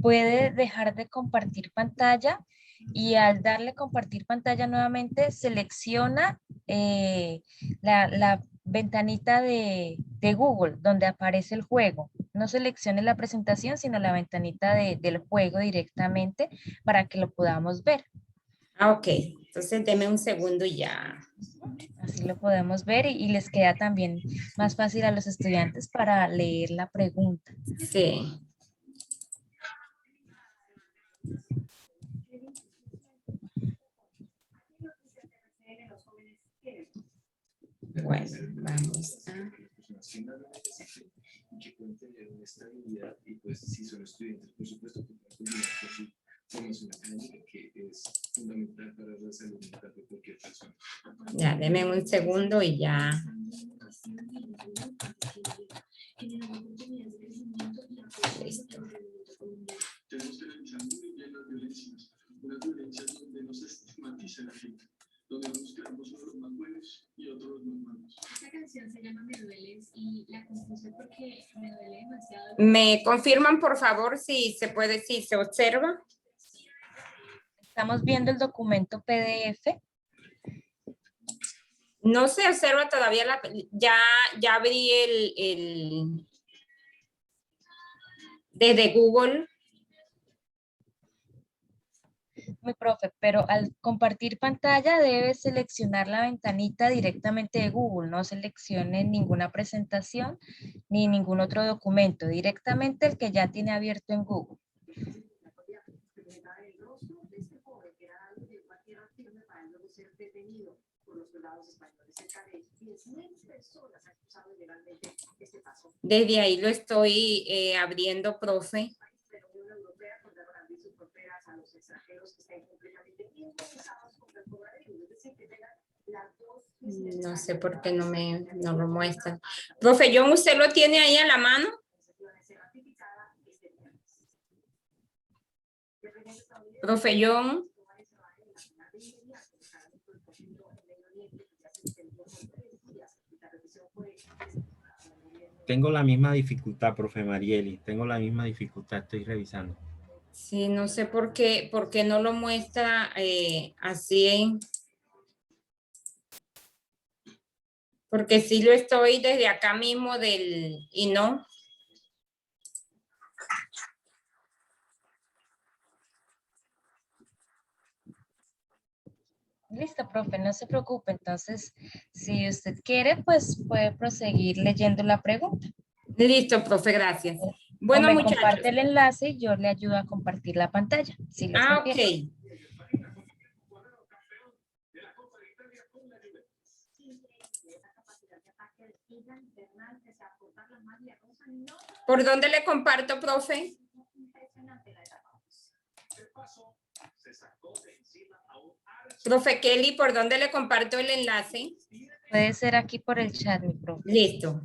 ¿Puede dejar de compartir pantalla? Y al darle compartir pantalla nuevamente, selecciona la ventanita de Google, donde aparece el juego. No seleccione la presentación, sino la ventanita del juego directamente para que lo podamos ver. Ok, entonces deme un segundo y ya. Así lo podemos ver y les queda también más fácil a los estudiantes para leer la pregunta. Sí. Bueno, vamos a... que pueden tener una estabilidad y pues si son estudiantes, por supuesto, que pueden culminar con su formación académica, que es fundamental para la salud mental de cualquier persona. Ya, denme un segundo y ya. ¿Me confirman, por favor, si se puede, si se observa? Estamos viendo el documento PDF. No se observa todavía, ya abrí desde Google. Mi profe, pero al compartir pantalla debe seleccionar la ventanita directamente de Google. No seleccione ninguna presentación ni ningún otro documento. Directamente el que ya tiene abierto en Google. Desde ahí lo estoy abriendo, profe. No sé por qué no lo muestra. Profe John, ¿usted lo tiene ahí a la mano? Profe John. Tengo la misma dificultad, profe Marieli. Tengo la misma dificultad, estoy revisando. Sí, no sé por qué no lo muestra así. Porque sí lo estoy desde acá mismo y no. Listo, profe, no se preocupe. Entonces, si usted quiere, pues puede proseguir leyendo la pregunta. Listo, profe, gracias. Bueno, me muchachos. comparte el enlace y yo le ayudo a compartir la pantalla. Si lo está ok. viendo. ¿Por dónde le comparto, profe? Profe Kelly, ¿por dónde le comparto el enlace? Puede ser aquí por el chat, mi profe. Listo.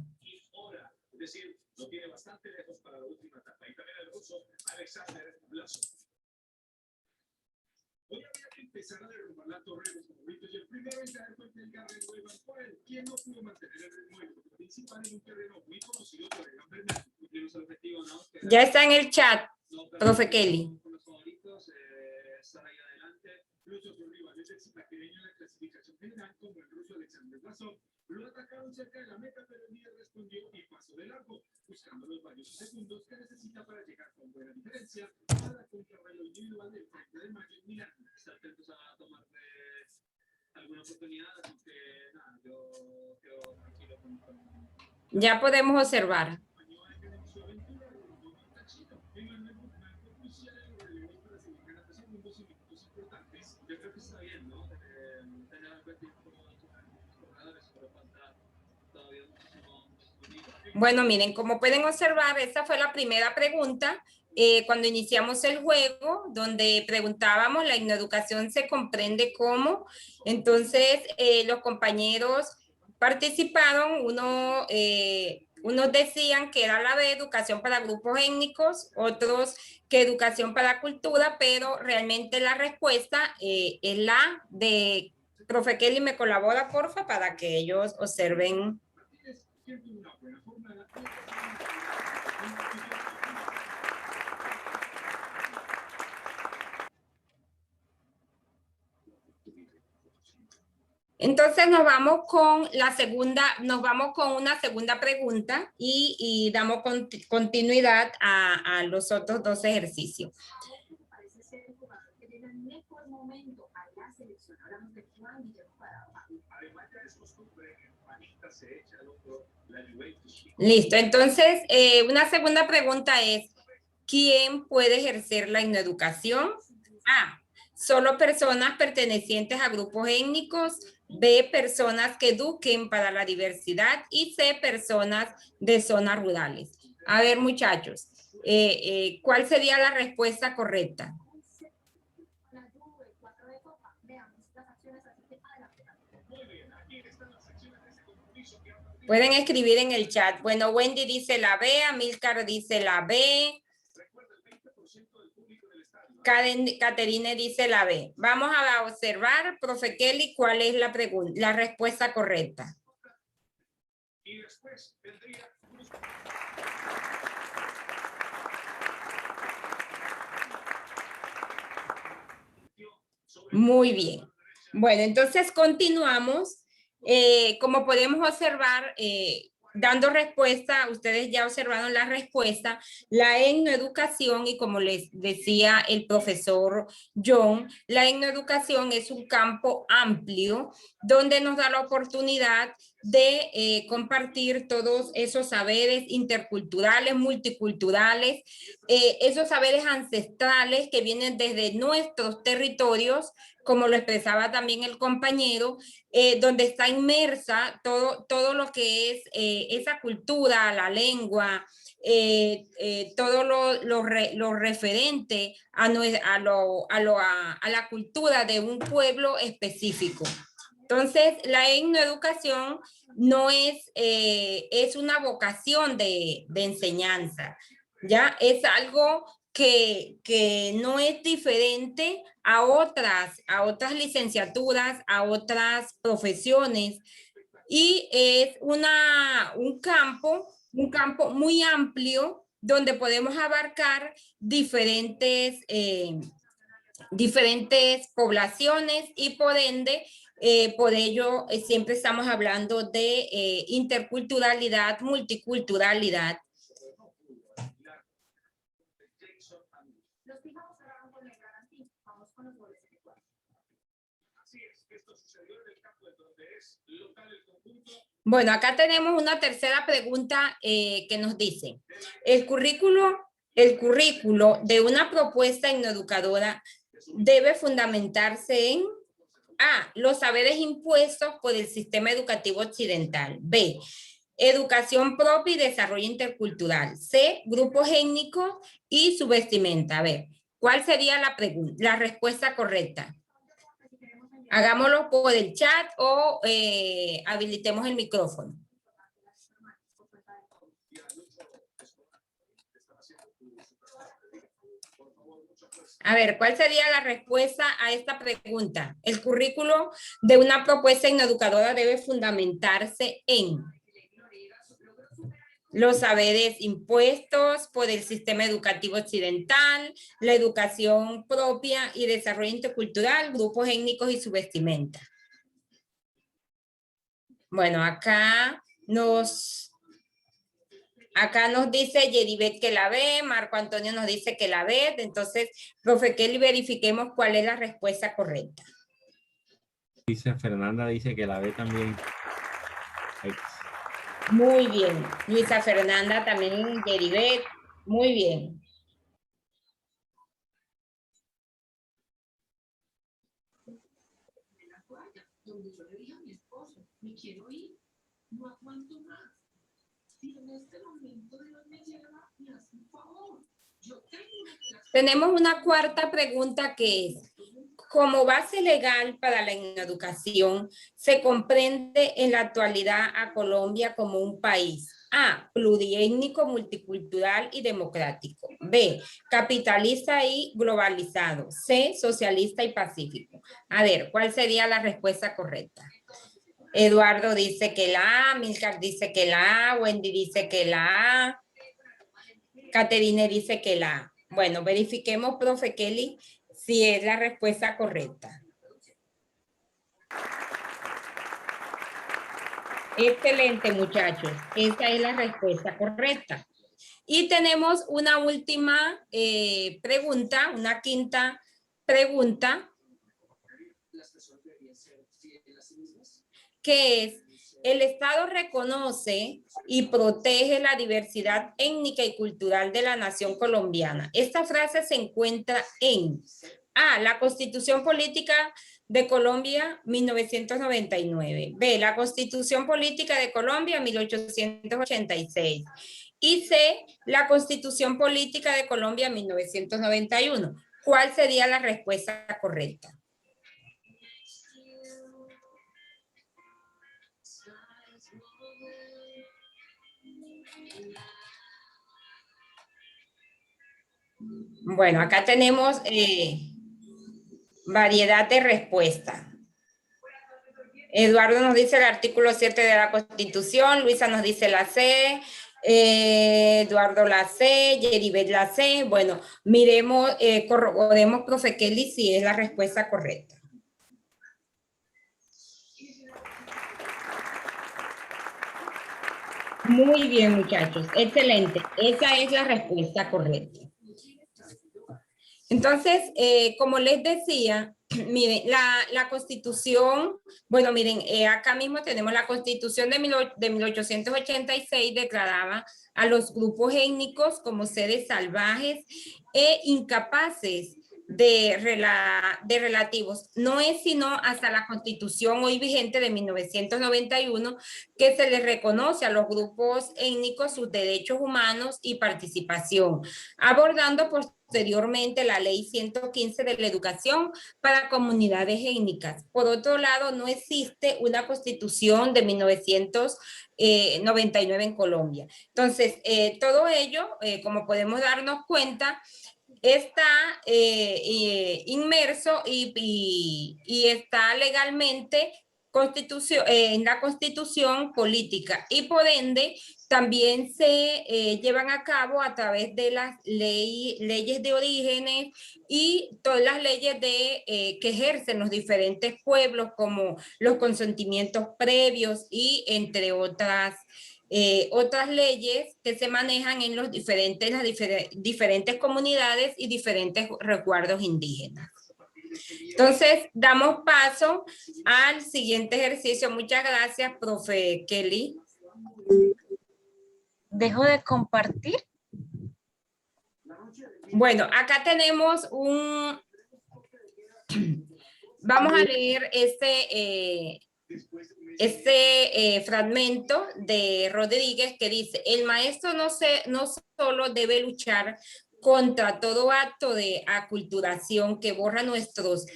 Es decir, lo tiene bastante lejos para la última etapa. Y también el ruso Alexander Blasov. Hoy había que empezar a derrumbar la torre de los favoritos y el primero en caer fue el Garrett Weber por él, quien no pudo mantener el ritmo principal en un terreno muy conocido por el Gran Premio. Ya está en el chat, profe Kelly. Los favoritos están ahí adelante. Incluso su rival es el zipaquereño en la clasificación general, como el ruso Alexander Blasov. Lo atacaron cerca de la meta, pero el líder respondió y pasó de largo, buscando los varios segundos que necesita para llegar con buena diferencia a la contrarreloj individual del 30 de mayo en Milán. Está atentos a tomar alguna oportunidad, así que nada, yo quedo tranquilo con Ya podemos observar. Yo creo que está bien, ¿no? Tener algo de tiempo con los corredores, pero falta todavía muchísimo. Bueno, miren, como pueden observar, esta fue la primera pregunta cuando iniciamos el juego, donde preguntábamos, ¿la hipnoeducación se comprende cómo? Entonces, los compañeros participaron, unos decían que era la B, educación para grupos étnicos, otros que educación para cultura, pero realmente la respuesta es la de, profe Kelly, ¿me colabora, porfa, para que ellos observen? Entonces nos vamos con una segunda pregunta y damos continuidad a los otros dos ejercicios. Listo, entonces una segunda pregunta es, ¿quién puede ejercer la hipnoeducación? A, solo personas pertenecientes a grupos étnicos. B, personas que eduquen para la diversidad. Y C, personas de zonas rurales. A ver, muchachos, ¿cuál sería la respuesta correcta? Pueden escribir en el chat. Bueno, Wendy dice la B, Amílcar dice la B. Caterine dice la B. Vamos a observar, profe Kelly, cuál es la respuesta correcta. Muy bien. Bueno, entonces continuamos. Como podemos observar, dando respuesta, ustedes ya observaron la respuesta, la etnoeducación, y como les decía el profesor John, la etnoeducación es un campo amplio donde nos da la oportunidad de compartir todos esos saberes interculturales, multiculturales, esos saberes ancestrales que vienen desde nuestros territorios, como lo expresaba también el compañero, donde está inmersa todo lo que es esa cultura, la lengua, todo lo referente a la cultura de un pueblo específico. Entonces, la etnoeducación no es, es una vocación de enseñanza, ¿ya? Es algo que no es diferente a otras licenciaturas, a otras profesiones, y es un campo muy amplio donde podemos abarcar diferentes poblaciones, y por ende, por ello siempre estamos hablando de interculturalidad, multiculturalidad. Bueno, acá tenemos una tercera pregunta que nos dice: el currículo de una propuesta etnoeducadora debe fundamentarse en A, los saberes impuestos por el sistema educativo occidental; B, educación propia y desarrollo intercultural; C, grupos étnicos y su vestimenta. A ver, ¿cuál sería la respuesta correcta? Hagámoslo por el chat o habilitemos el micrófono. A ver, ¿cuál sería la respuesta a esta pregunta? El currículo de una propuesta etnoeducadora debe fundamentarse en los saberes impuestos por el sistema educativo occidental, la educación propia y desarrollo intercultural, grupos étnicos y su vestimenta. Bueno, acá nos dice Yeribet que la ve, Marco Antonio nos dice que la ve. Entonces, profe Kelly, verifiquemos cuál es la respuesta correcta. Luisa Fernanda dice que la ve también. Muy bien. Luisa Fernanda también, Yeribet. Muy bien. Tenemos una cuarta pregunta que es: como base legal para la educación, ¿se comprende en la actualidad a Colombia como un país? A, pluriétnico, multicultural y democrático; B, capitalista y globalizado; C, socialista y pacífico. A ver, ¿cuál sería la respuesta correcta? Eduardo dice que la A, Milcar dice que la A, Wendy dice que la A, Caterine dice que la A. Bueno, verifiquemos, profe Kelly, si es la respuesta correcta. Excelente, muchachos. Esa es la respuesta correcta. Y tenemos una última pregunta, una quinta pregunta, que es: el Estado reconoce y protege la diversidad étnica y cultural de la nación colombiana. Esta frase se encuentra en A, la Constitución Política de Colombia 1999; B, la Constitución Política de Colombia 1886; y C, la Constitución Política de Colombia 1991. ¿Cuál sería la respuesta correcta? Bueno, acá tenemos variedad de respuestas. Eduardo nos dice el artículo 7 de la Constitución, Luisa nos dice la C, Eduardo Lacé, Yeribet Lacé. Bueno, miremos, corroboremos, profe Kelly, si es la respuesta correcta. Muy bien, muchachos. Excelente. Esa es la respuesta correcta. Entonces, como les decía, miren, la Constitución, bueno, miren, acá mismo tenemos la Constitución de 1886 declaraba a los grupos étnicos como seres salvajes e incapaces de relativos. No es sino hasta la Constitución hoy vigente de 1991 que se les reconoce a los grupos étnicos sus derechos humanos y participación, abordando posteriormente la Ley 115 de la educación para comunidades étnicas. Por otro lado, no existe una Constitución de 1999 en Colombia. Entonces, todo ello, como podemos darnos cuenta, está inmerso y está legalmente en la Constitución política, y por ende también se llevan a cabo a través de las leyes de orígenes y todas las leyes que ejercen los diferentes pueblos, como los consentimientos previos y entre otras leyes que se manejan en las diferentes comunidades y diferentes resguardos indígenas. Entonces, damos paso al siguiente ejercicio. Muchas gracias, profe Kelly. ¿Dejo de compartir? Bueno, acá tenemos vamos a leer este fragmento de Rodríguez que dice: el maestro no solo debe luchar contra todo acto de aculturación que borra nuestros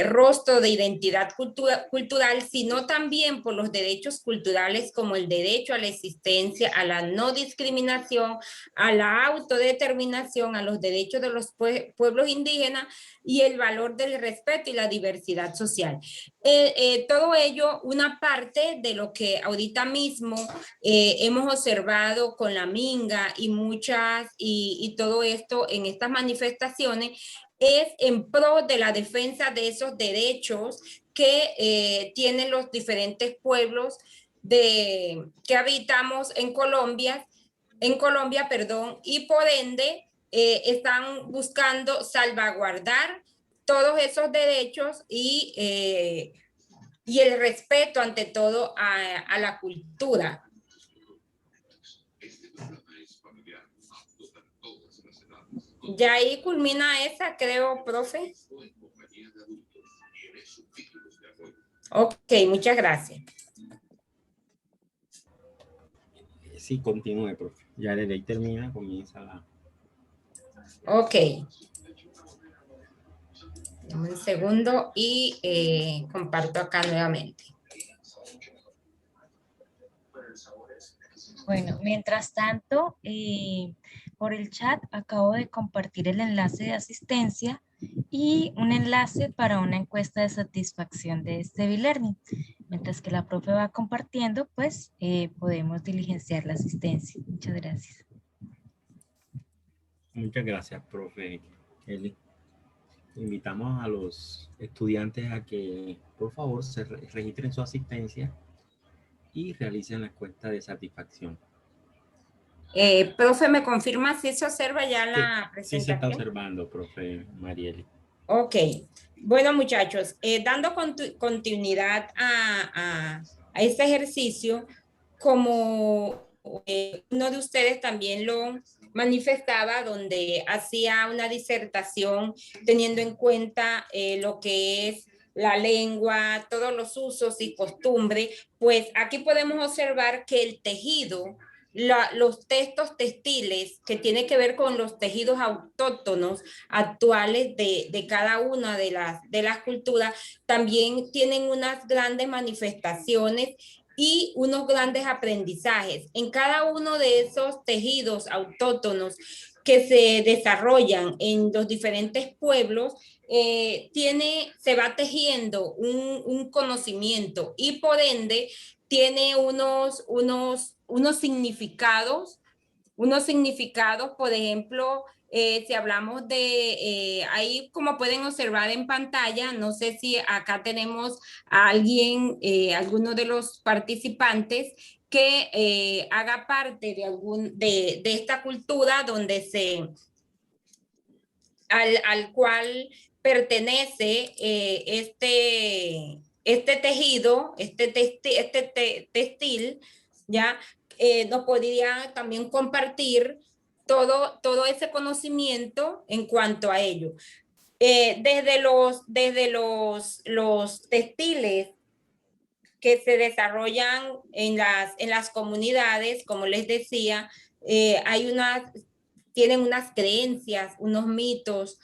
rostros de identidad cultural, sino también por los derechos culturales, como el derecho a la existencia, a la no discriminación, a la autodeterminación, a los derechos de los pueblos indígenas y el valor del respeto y la diversidad social. Todo ello, una parte de lo que ahorita mismo hemos observado con la minga y todo esto en estas manifestaciones, es en pro de la defensa de esos derechos que tienen los diferentes pueblos que habitamos en Colombia, y por ende están buscando salvaguardar todos esos derechos y el respeto ante todo a la cultura. Ya ahí culmina esa, creo, profe. Ok, muchas gracias. Sí, continúe, profe. Ya la ley termina, comienza la... Ok. Dame un segundo y comparto acá nuevamente. Bueno, mientras tanto, por el chat acabo de compartir el enlace de asistencia y un enlace para una encuesta de satisfacción de este e-learning. Mientras que la profe va compartiendo, pues podemos diligenciar la asistencia. Muchas gracias. Muchas gracias, profe Eli. Invitamos a los estudiantes a que, por favor, se registren su asistencia y realicen la encuesta de satisfacción. Profe, ¿me confirma si se observa ya la presentación? Sí, se está observando, profe Marieli. Ok. Bueno, muchachos, dando continuidad a este ejercicio, como uno de ustedes también lo manifestaba, donde hacía una disertación teniendo en cuenta lo que es la lengua, todos los usos y costumbres, pues aquí podemos observar que el tejido, los textos textiles que tiene que ver con los tejidos autóctonos actuales de cada una de las culturas, también tienen unas grandes manifestaciones y unos grandes aprendizajes. En cada uno de esos tejidos autóctonos que se desarrollan en los diferentes pueblos, se va tejiendo un conocimiento, y por ende tiene unos significados, por ejemplo, si hablamos de, ahí como pueden observar en pantalla, no sé si acá tenemos a alguien, alguno de los participantes que haga parte de esta cultura donde al cual pertenece este tejido, textil, ¿ya? Nos podría también compartir todo ese conocimiento en cuanto a ello. Desde los textiles que se desarrollan en las comunidades, como les decía, tienen unas creencias, unos mitos,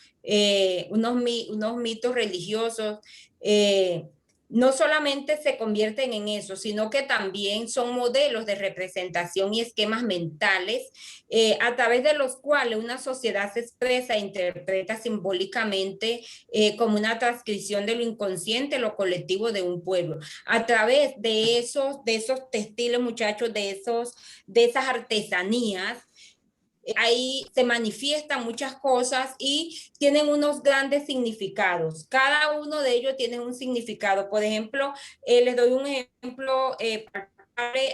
unos mitos religiosos. No solamente se convierten en eso, sino que también son modelos de representación y esquemas mentales a través de los cuales una sociedad se expresa e interpreta simbólicamente como una transcripción de lo inconsciente, lo colectivo de un pueblo. A través de esos textiles, muchachos, de esas artesanías, ahí se manifiestan muchas cosas y tienen unos grandes significados. Cada uno de ellos tiene un significado. Por ejemplo, les doy un ejemplo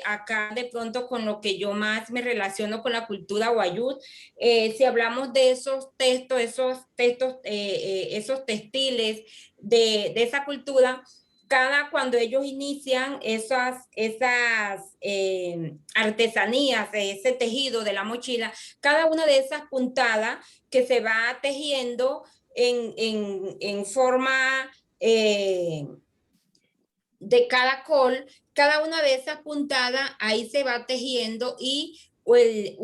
acá de pronto con lo que yo más me relaciono con la cultura Wayúu. Si hablamos de esos textiles de esa cultura, cuando ellos inician esas artesanías, ese tejido de la mochila, cada una de esas puntadas que se va tejiendo en forma de caracol, cada una de esas puntadas ahí se va tejiendo y el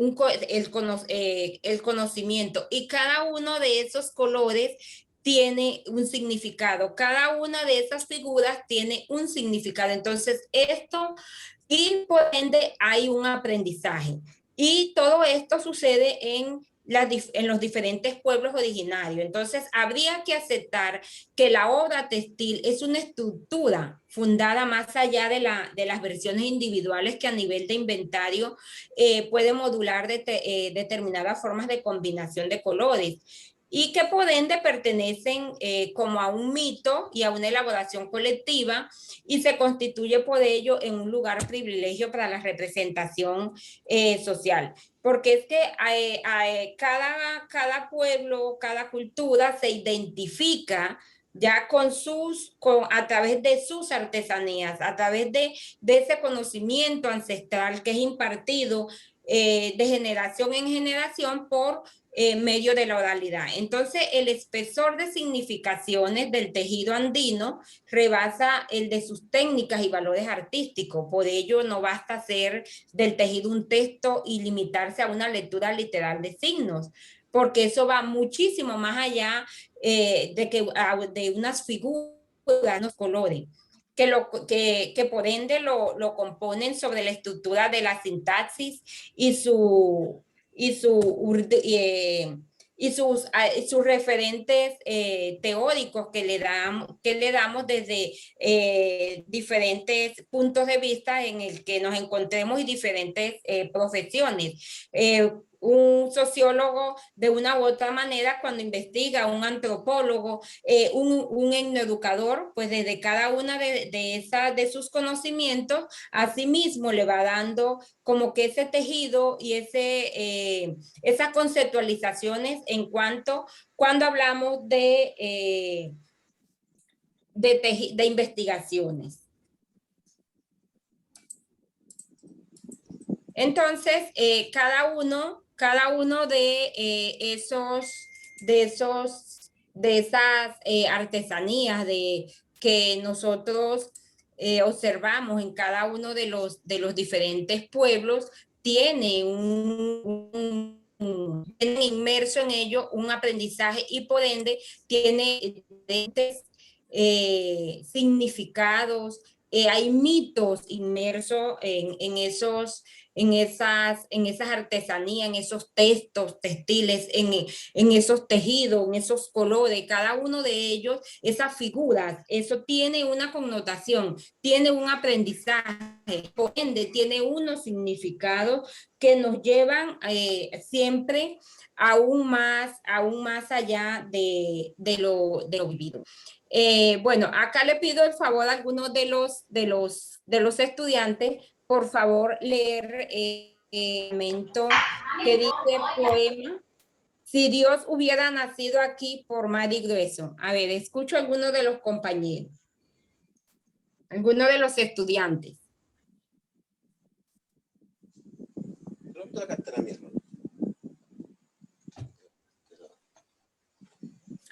conocimiento, y cada uno de esos colores tiene un significado, cada una de esas figuras tiene un significado. Entonces esto, y por ende hay un aprendizaje, y todo esto sucede en los diferentes pueblos originarios. Entonces habría que aceptar que la obra textil es una estructura fundada más allá de las versiones individuales, que a nivel de inventario puede modular determinadas formas de combinación de colores, y que por ende pertenecen como a un mito y a una elaboración colectiva, y se constituye por ello en un lugar privilegio para la representación social. Porque es que cada pueblo, cada cultura se identifica ya a través de sus artesanías, a través de ese conocimiento ancestral que es impartido de generación en generación por medio de la oralidad. Entonces, el espesor de significaciones del tejido andino rebasa el de sus técnicas y valores artísticos. Por ello, no basta hacer del tejido un texto y limitarse a una lectura literal de signos, porque eso va muchísimo más allá de unas figuras, unos colores, que por ende lo componen sobre la estructura de la sintaxis y sus referentes teóricos que le damos desde diferentes puntos de vista en el que nos encontremos, y diferentes profesiones. Un sociólogo, de una u otra manera, cuando investiga, un antropólogo, un etnoeducador, pues desde cada una de sus conocimientos, a sí mismo le va dando como que ese tejido y esas conceptualizaciones cuando hablamos de investigaciones. Entonces, cada uno de esas artesanías que nosotros observamos en cada uno de los diferentes pueblos tiene tiene inmerso en ello un aprendizaje, y por ende tiene diferentes significados, hay mitos inmersos en esas artesanías, en esos textos textiles, en esos tejidos, en esos colores, cada uno de ellos, esas figuras, eso tiene una connotación, tiene un aprendizaje, por ende, tiene unos significados que nos llevan siempre aún más allá de lo vivido. Bueno, acá le pido el favor a algunos de los estudiantes, por favor, leer el momento que dice poema. Si Dios hubiera nacido aquí por mar y grueso. A ver, escucho a algunos de los compañeros, algunos de los estudiantes.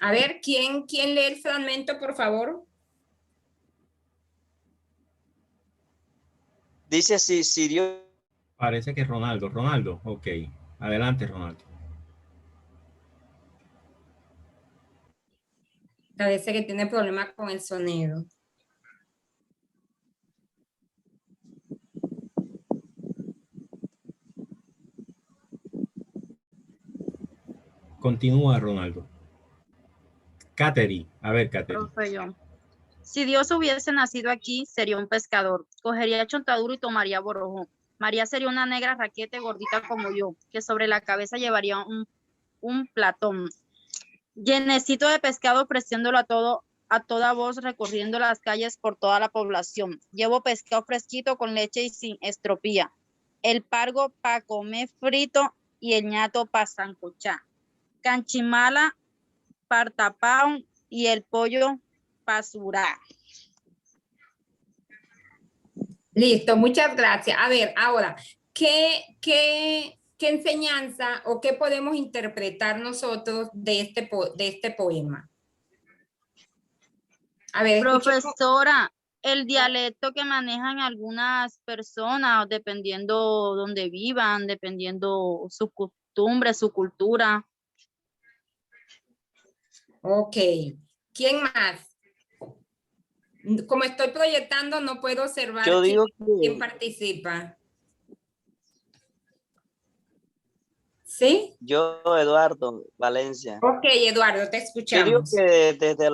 A ver, ¿quién lee el fragmento, por favor? Dice así, si Dios... Parece que Ronaldo, ok. Adelante, Ronaldo. Parece que tiene problemas con el sonido. Continúa, Ronaldo. Katherine, a ver, Katherine. Profe, yo. Si Dios hubiese nacido aquí, sería un pescador. Cogería chontaduro y tomaría borojón. María sería una negra raquete gordita como yo, que sobre la cabeza llevaría un platón. Llenecito de pescado ofreciéndolo a toda voz, recorriendo las calles por toda la población. Llevo pescado fresquito con leche y sin estropía. El pargo pa' comer frito y el ñato pa' sancochar. Canchimala, partapao y el pollo pasurar. Listo, muchas gracias. A ver, ahora, ¿qué enseñanza o qué podemos interpretar nosotros de este poema? A ver, profesora, el dialecto que manejan algunas personas, dependiendo donde vivan, dependiendo su costumbre, su cultura. Ok. ¿Quién más? Como estoy proyectando, no puedo observar quién participa. ¿Sí? Yo, Eduardo Valencia. Ok, Eduardo, te escuchamos. Yo digo que desde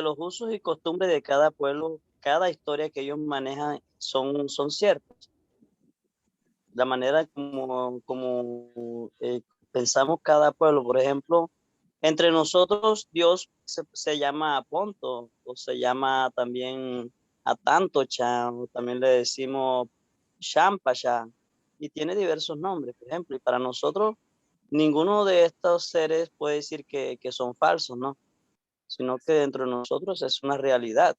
los usos y costumbres de cada pueblo, cada historia que ellos manejan son ciertas. La manera como pensamos cada pueblo, por ejemplo, entre nosotros Dios se llama Ponto, o se llama también Atantocha, o también le decimos Champacha, y tiene diversos nombres, por ejemplo, y para nosotros ninguno de estos seres puede decir que son falsos, ¿no? Sino que dentro de nosotros es una realidad.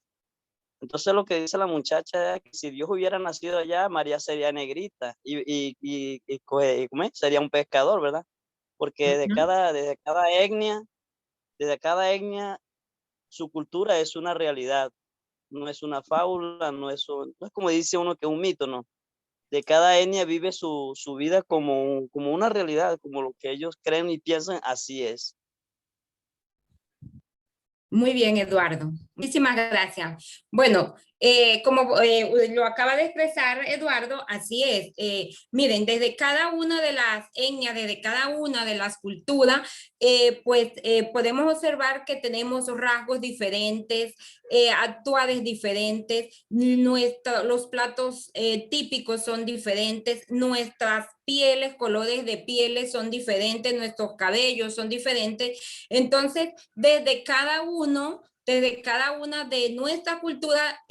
Entonces lo que dice la muchacha es que si Dios hubiera nacido allá, María sería negrita y sería un pescador, ¿verdad? Porque desde cada etnia, su cultura es una realidad, no es una fábula, no es como dice uno que es un mito, ¿no? De cada etnia vive su vida como una realidad, como lo que ellos creen y piensan, así es. Muy bien, Eduardo. Muchísimas gracias. Bueno, como lo acaba de expresar Eduardo, así es. Miren, desde cada una de las etnias, desde cada una de las culturas, podemos observar que tenemos rasgos diferentes, actuales diferentes, los platos típicos son diferentes, nuestras pieles, colores de pieles son diferentes, nuestros cabellos son diferentes. Entonces, desde cada una de nuestra cultura,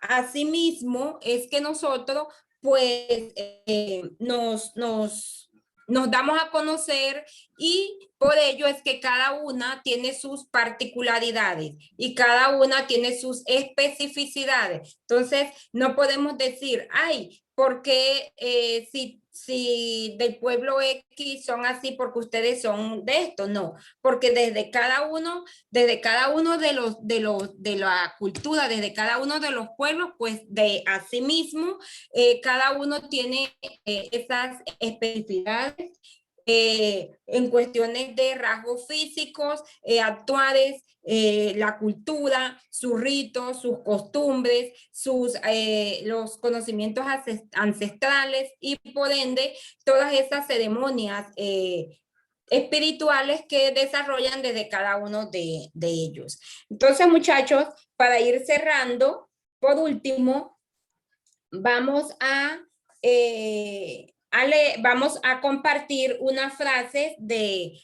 asimismo, es que nosotros, pues, nos damos a conocer y por ello es que cada una tiene sus particularidades y cada una tiene sus especificidades. Entonces, no podemos decir, ay, porque si del pueblo X son así porque ustedes son de esto, no, porque desde cada uno de la cultura, desde cada uno de los pueblos, pues de asimismo, cada uno tiene esas especificidades en cuestiones de rasgos físicos, actuales, la cultura, sus ritos, sus costumbres, los conocimientos ancestrales y por ende todas esas ceremonias espirituales que desarrollan desde cada uno de ellos. Entonces, muchachos, para ir cerrando, por último, vamos vamos a compartir una frase de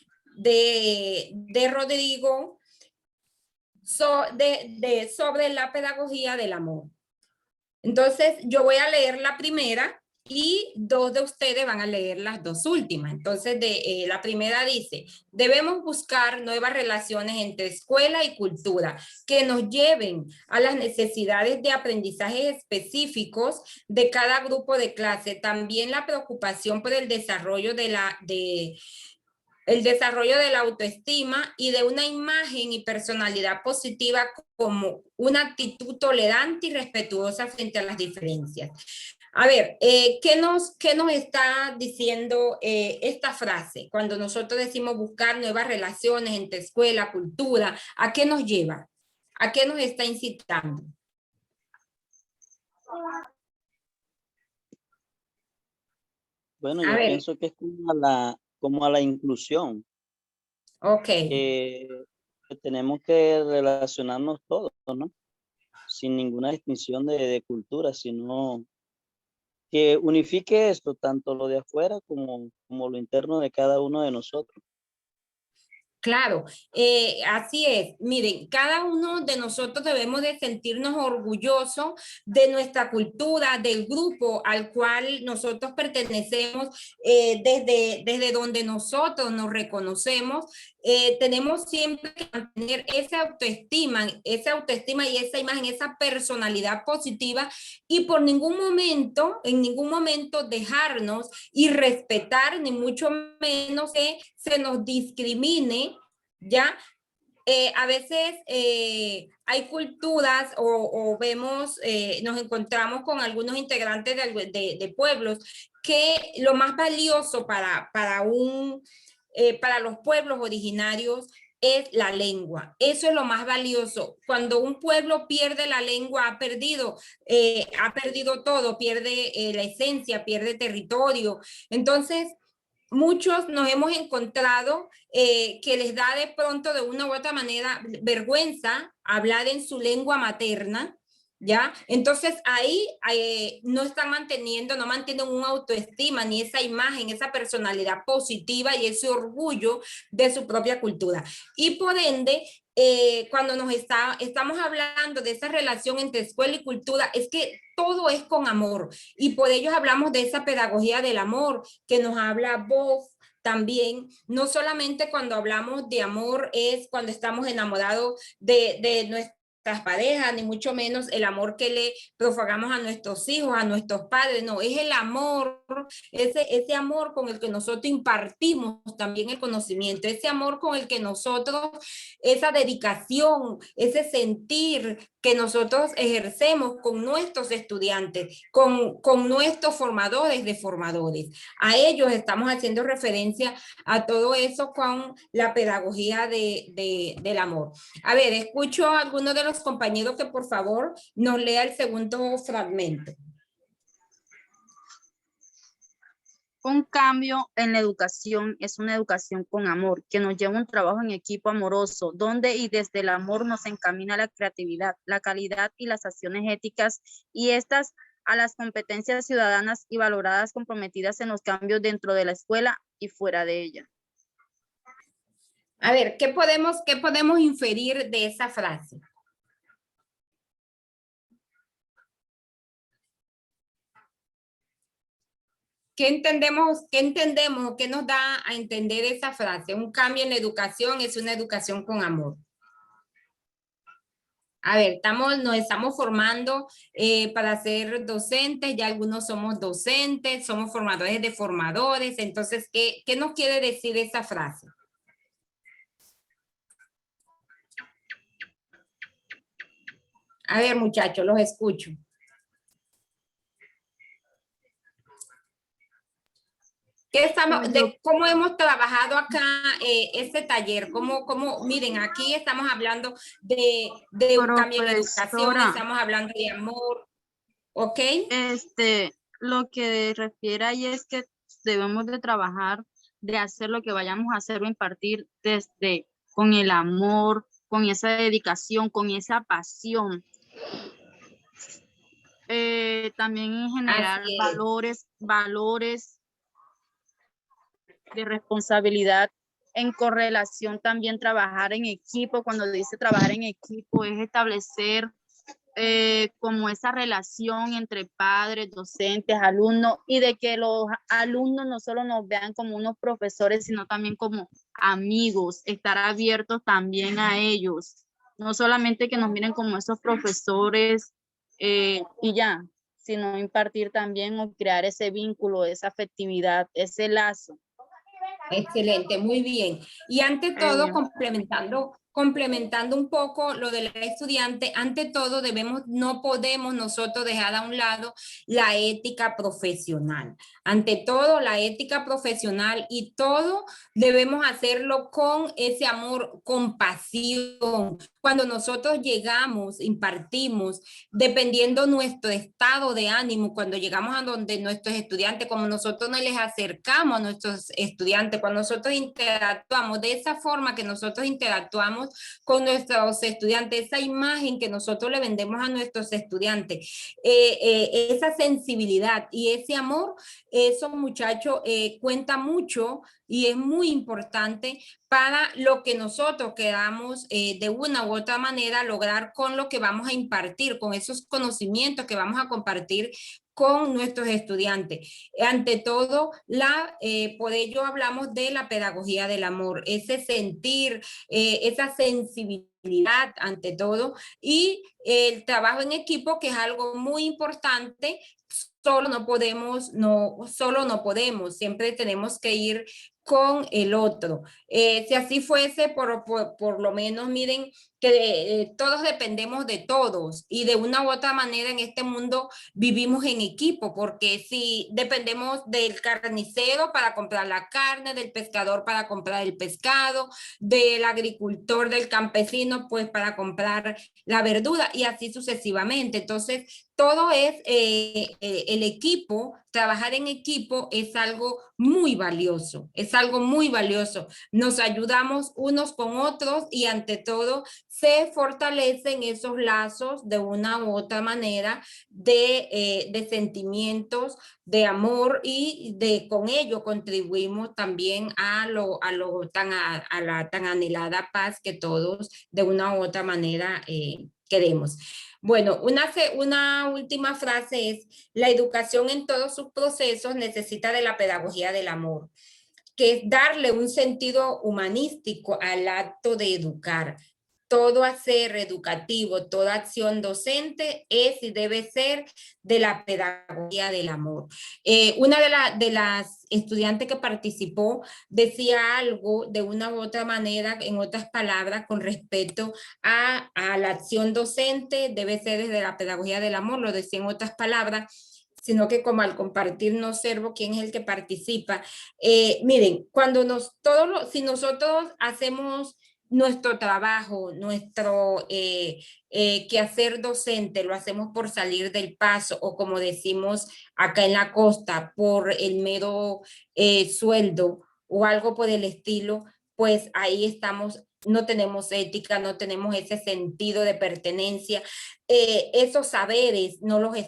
Rodrigo sobre la pedagogía del amor. Entonces, yo voy a leer la primera y dos de ustedes van a leer las dos últimas. Entonces, la primera dice, debemos buscar nuevas relaciones entre escuela y cultura que nos lleven a las necesidades de aprendizaje específicos de cada grupo de clase. También la preocupación por el desarrollo de la autoestima y de una imagen y personalidad positiva como una actitud tolerante y respetuosa frente a las diferencias. A ver, ¿qué nos está diciendo esta frase? Cuando nosotros decimos buscar nuevas relaciones entre escuela, cultura, ¿a qué nos lleva? ¿A qué nos está incitando? Bueno, yo pienso que es como a la inclusión. Ok. Que tenemos que relacionarnos todos, ¿no? Sin ninguna distinción de cultura, sino que unifique esto, tanto lo de afuera como lo interno de cada uno de nosotros. Claro, así es. Miren, cada uno de nosotros debemos de sentirnos orgullosos de nuestra cultura, del grupo al cual nosotros pertenecemos, desde donde nosotros nos reconocemos. Tenemos siempre que mantener esa autoestima y esa imagen, esa personalidad positiva y en ningún momento dejarnos y respetar, ni mucho menos que se nos discrimine, ¿ya? A veces hay culturas o vemos, nos encontramos con algunos integrantes de pueblos que lo más valioso para los pueblos originarios es la lengua. Eso es lo más valioso. Cuando un pueblo pierde la lengua, ha perdido todo, pierde la esencia, pierde territorio. Entonces, muchos nos hemos encontrado que les da de pronto de una u otra manera vergüenza hablar en su lengua materna, ¿ya? Entonces ahí no mantienen una autoestima ni esa imagen, esa personalidad positiva y ese orgullo de su propia cultura. Y por ende, cuando estamos hablando de esa relación entre escuela y cultura, es que todo es con amor y por ello hablamos de esa pedagogía del amor que nos habla Voss también. No solamente cuando hablamos de amor es cuando estamos enamorados de nuestras parejas, ni mucho menos el amor que le propagamos a nuestros hijos, a nuestros padres, no, es el amor, ese amor con el que nosotros impartimos también el conocimiento, ese amor con el que nosotros, esa dedicación, ese sentir que nosotros ejercemos con nuestros estudiantes, con nuestros formadores de formadores. A ellos estamos haciendo referencia a todo eso con la pedagogía del amor. A ver, escucho a alguno de los compañeros que por favor nos lea el segundo fragmento. Un cambio en la educación es una educación con amor, que nos lleva a un trabajo en equipo amoroso, donde y desde el amor nos encamina la creatividad, la calidad y las acciones éticas, y estas a las competencias ciudadanas y valoradas comprometidas en los cambios dentro de la escuela y fuera de ella. A ver, ¿qué podemos inferir de esa frase? ¿Qué entendemos? ¿Qué nos da a entender esa frase? Un cambio en la educación es una educación con amor. A ver, nos estamos formando para ser docentes, ya algunos somos docentes, somos formadores de formadores, entonces, ¿qué nos quiere decir esa frase? A ver, muchachos, los escucho. cómo hemos trabajado acá este taller? Miren, aquí estamos hablando de un cambio en educación, estamos hablando de amor, ¿ok? Lo que refiere ahí es que debemos de trabajar, de hacer lo que vayamos a hacer o impartir desde con el amor, con esa dedicación, con esa pasión. También en general valores de responsabilidad, en correlación también trabajar en equipo. Cuando dice trabajar en equipo es establecer como esa relación entre padres, docentes, alumnos, y de que los alumnos no solo nos vean como unos profesores, sino también como amigos, estar abiertos también a ellos, no solamente que nos miren como esos profesores y ya, sino impartir también o crear ese vínculo, esa afectividad, ese lazo. Excelente, muy bien. Y ante todo, complementando un poco lo del estudiante, ante todo no podemos nosotros dejar a un lado la ética profesional. Ante todo, la ética profesional, y todo debemos hacerlo con ese amor, con pasión. Cuando nosotros llegamos, impartimos, dependiendo nuestro estado de ánimo, cuando llegamos a donde nuestros estudiantes, como nosotros nos les acercamos a nuestros estudiantes, cuando nosotros interactuamos de esa forma que nosotros interactuamos con nuestros estudiantes, esa imagen que nosotros le vendemos a nuestros estudiantes, esa sensibilidad y ese amor, eso, muchachos, cuenta mucho y es muy importante para lo que nosotros queramos de una u otra manera lograr con lo que vamos a impartir, con esos conocimientos que vamos a compartir con nuestros estudiantes. Ante todo, por ello hablamos de la pedagogía del amor, ese sentir, esa sensibilidad ante todo, y el trabajo en equipo, que es algo muy importante. Solo no podemos, siempre tenemos que ir con el otro. Si así fuese, por lo menos, miren, que todos dependemos de todos, y de una u otra manera en este mundo vivimos en equipo, porque si dependemos del carnicero para comprar la carne, del pescador para comprar el pescado, del agricultor, del campesino, pues para comprar la verdura, y así sucesivamente. Entonces, todo es el equipo. Trabajar en equipo es algo muy valioso, Nos ayudamos unos con otros, y ante todo se fortalecen esos lazos de una u otra manera de sentimientos, de amor, y con ello contribuimos también a la tan anhelada paz que todos de una u otra manera queremos. Bueno, una última frase es: la educación en todos sus procesos necesita de la pedagogía del amor, que es darle un sentido humanístico al acto de educar. Todo hacer educativo, toda acción docente es y debe ser de la pedagogía del amor. Una de las estudiantes que participó decía algo de una u otra manera, en otras palabras, con respecto a la acción docente, debe ser desde la pedagogía del amor, lo decía en otras palabras, sino que como al compartir no observo quién es el que participa. Miren, si nosotros hacemos nuestro trabajo, nuestro quehacer docente, lo hacemos por salir del paso, o como decimos acá en la costa, por el mero sueldo o algo por el estilo, pues ahí estamos, no tenemos ética, no tenemos ese sentido de pertenencia. Esos saberes no le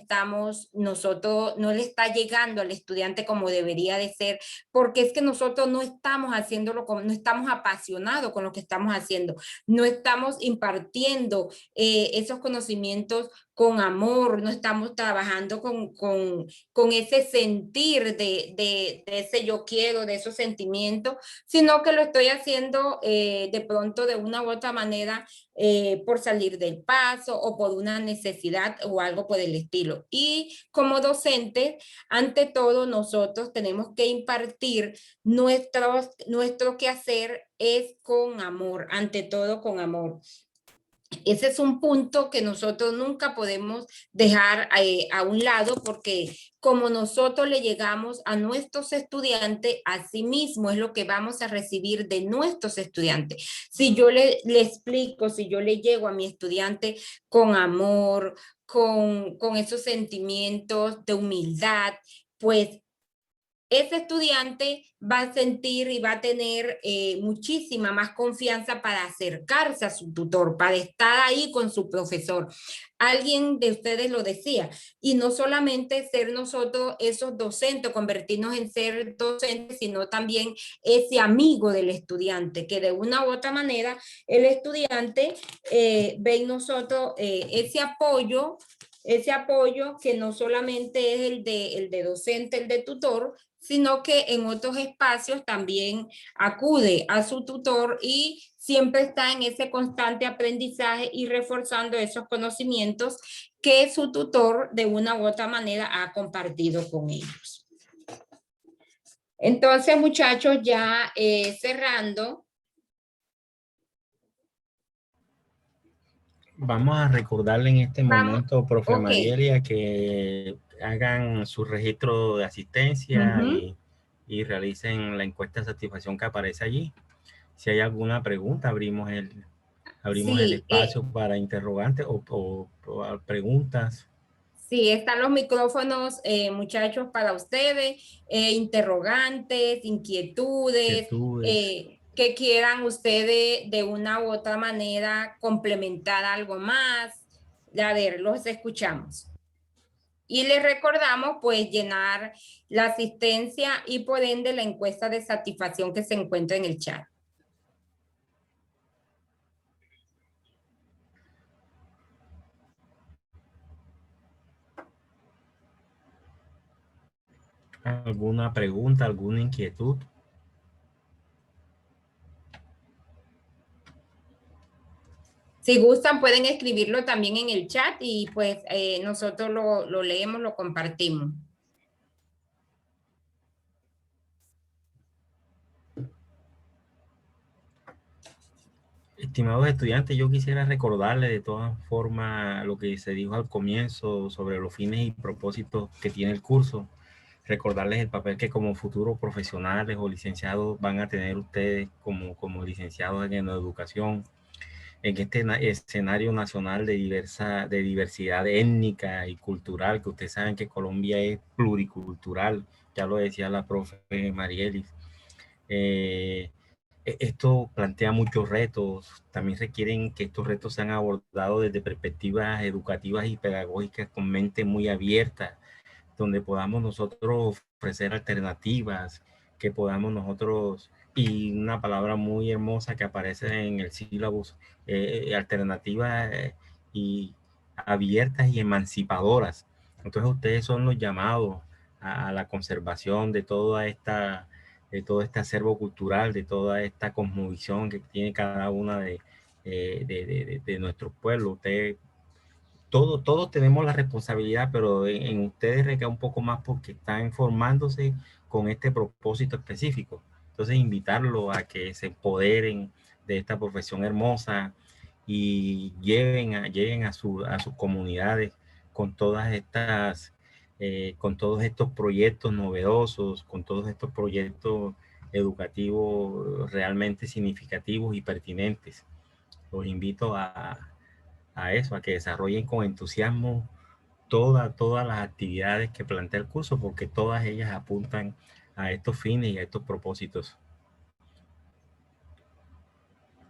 está llegando al estudiante como debería de ser, porque es que nosotros no estamos haciéndolo, no estamos apasionados con lo que estamos haciendo, no estamos impartiendo esos conocimientos con amor, no estamos trabajando con ese sentir de ese yo quiero, de esos sentimientos, sino que lo estoy haciendo de pronto de una u otra manera por salir del paso o por una necesidad o algo por el estilo. Y como docentes, ante todo, nosotros tenemos que impartir nuestro quehacer es con amor, ante todo con amor. Ese es un punto que nosotros nunca podemos dejar a un lado, porque como nosotros le llegamos a nuestros estudiantes, así mismo es lo que vamos a recibir de nuestros estudiantes. Si yo le explico, si yo le llego a mi estudiante con amor, con esos sentimientos de humildad, pues ese estudiante va a sentir y va a tener muchísima más confianza para acercarse a su tutor, para estar ahí con su profesor. Alguien de ustedes lo decía, y no solamente ser nosotros esos docentes, convertirnos en ser docentes, sino también ese amigo del estudiante, que de una u otra manera el estudiante ve en nosotros ese apoyo que no solamente es el de docente, el de tutor, sino que en otros espacios también acude a su tutor y siempre está en ese constante aprendizaje y reforzando esos conocimientos que su tutor de una u otra manera ha compartido con ellos. Entonces, muchachos, ya cerrando. Vamos a recordarle en este momento, profe okay. Marielia, que hagan su registro de asistencia y realicen la encuesta de satisfacción que aparece allí. Si hay alguna pregunta, abrimos el espacio para interrogantes o preguntas. Sí, están los micrófonos, muchachos, para ustedes, interrogantes, inquietudes. Que quieran ustedes de una u otra manera complementar algo más. A ver, los escuchamos. Y les recordamos pues llenar la asistencia y por ende la encuesta de satisfacción que se encuentra en el chat. ¿Alguna pregunta, alguna inquietud? Si gustan, pueden escribirlo también en el chat y pues nosotros lo leemos, lo compartimos. Estimados estudiantes, yo quisiera recordarles de todas formas lo que se dijo al comienzo sobre los fines y propósitos que tiene el curso. Recordarles el papel que como futuros profesionales o licenciados van a tener ustedes como licenciados en educación en este escenario nacional de diversidad étnica y cultural, que ustedes saben que Colombia es pluricultural, ya lo decía la profe Marielis. Esto plantea muchos retos, también requieren que estos retos sean abordados desde perspectivas educativas y pedagógicas con mente muy abierta, donde podamos nosotros ofrecer alternativas, que podamos nosotros, y una palabra muy hermosa que aparece en el sílabus, alternativas y abiertas y emancipadoras. Entonces ustedes son los llamados a la conservación de todo este acervo cultural, de toda esta cosmovisión que tiene cada una de nuestros pueblos. Ustedes todos tenemos la responsabilidad, pero en ustedes recae un poco más porque están formándose con este propósito específico. Entonces, invitarlos a que se empoderen de esta profesión hermosa y lleguen a sus comunidades con todas estas, con todos estos proyectos novedosos, con todos estos proyectos educativos realmente significativos y pertinentes. Los invito a eso, a que desarrollen con entusiasmo todas las actividades que plantea el curso, porque todas ellas apuntan a estos fines y a estos propósitos.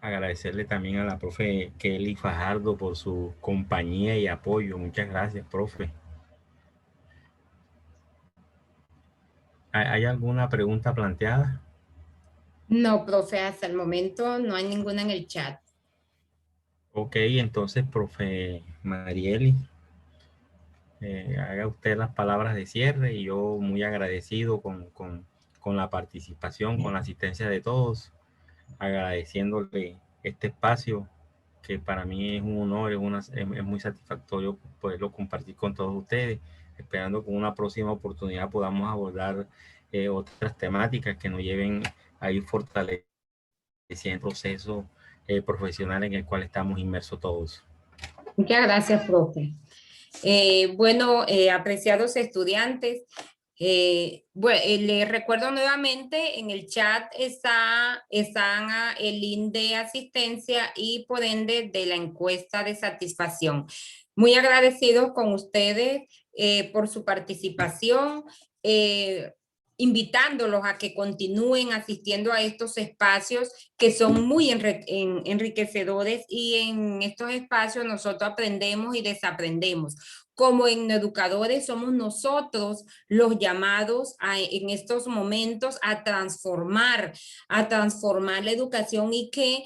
Agradecerle también a la profe Kelly Fajardo por su compañía y apoyo. Muchas gracias, profe. ¿Hay alguna pregunta planteada? No, profe, hasta el momento no hay ninguna en el chat. Ok, entonces, profe Marieli, haga usted las palabras de cierre y yo muy agradecido con la participación, con la asistencia de todos, agradeciéndole este espacio que para mí es un honor, es muy satisfactorio poderlo compartir con todos ustedes, esperando que en una próxima oportunidad podamos abordar otras temáticas que nos lleven a ir fortaleciendo el proceso profesional en el cual estamos inmersos todos. Muchas gracias, profe. Bueno, apreciados estudiantes, les recuerdo nuevamente, en el chat están el link de asistencia y por ende de la encuesta de satisfacción. Muy agradecidos con ustedes por su participación, invitándolos a que continúen asistiendo a estos espacios que son muy enriquecedores, y en estos espacios nosotros aprendemos y desaprendemos. Como educadores somos nosotros los llamados en estos momentos a transformar la educación, y que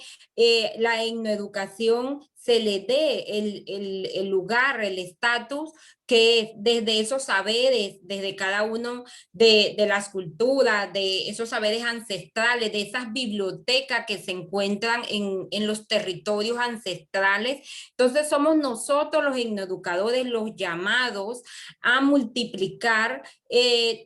la etnoeducación se le dé el lugar, el estatus que desde esos saberes, desde cada uno de las culturas, de esos saberes ancestrales, de esas bibliotecas que se encuentran en los territorios ancestrales. Entonces somos nosotros los etnoeducadores los llamados a multiplicar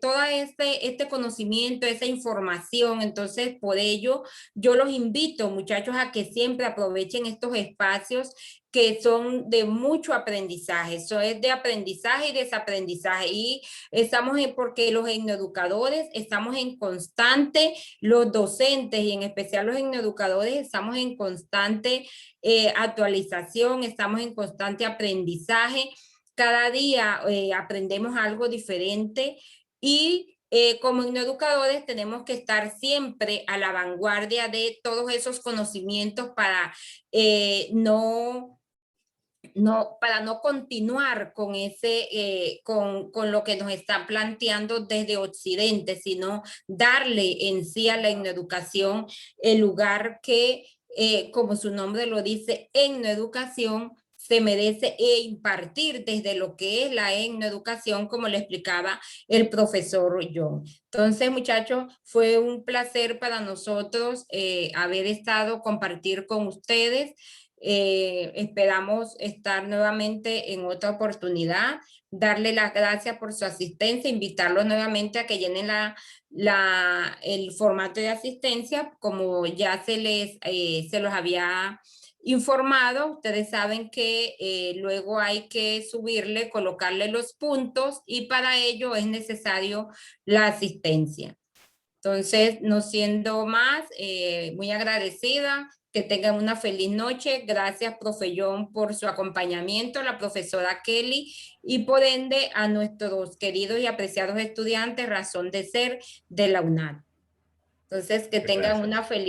todo este conocimiento, esa información. Entonces, por ello, yo los invito, muchachos, a que siempre aprovechen estos espacios que son de mucho aprendizaje. Eso es de aprendizaje y desaprendizaje. Y estamos porque los etnoeducadores estamos en constante, los docentes y en especial los etnoeducadores estamos en constante actualización, estamos en constante aprendizaje. Cada día aprendemos algo diferente, y como etnoeducadores tenemos que estar siempre a la vanguardia de todos esos conocimientos para para no continuar con con lo que nos está planteando desde Occidente, sino darle en sí a la etnoeducación el lugar que, como su nombre lo dice, etnoeducación se merece, e impartir desde lo que es la etnoeducación, como le explicaba el profesor John. Entonces, muchachos, fue un placer para nosotros haber estado, compartir con ustedes. Esperamos estar nuevamente en otra oportunidad, darle las gracias por su asistencia, invitarlos nuevamente a que llenen el formato de asistencia, como ya se los había informado. Ustedes saben que luego hay que subirle, colocarle los puntos, y para ello es necesario la asistencia. Entonces, no siendo más, muy agradecida, que tengan una feliz noche. Gracias, profe John, por su acompañamiento, la profesora Kelly, y por ende a nuestros queridos y apreciados estudiantes, razón de ser de la UNAD. Entonces, que tengan una feliz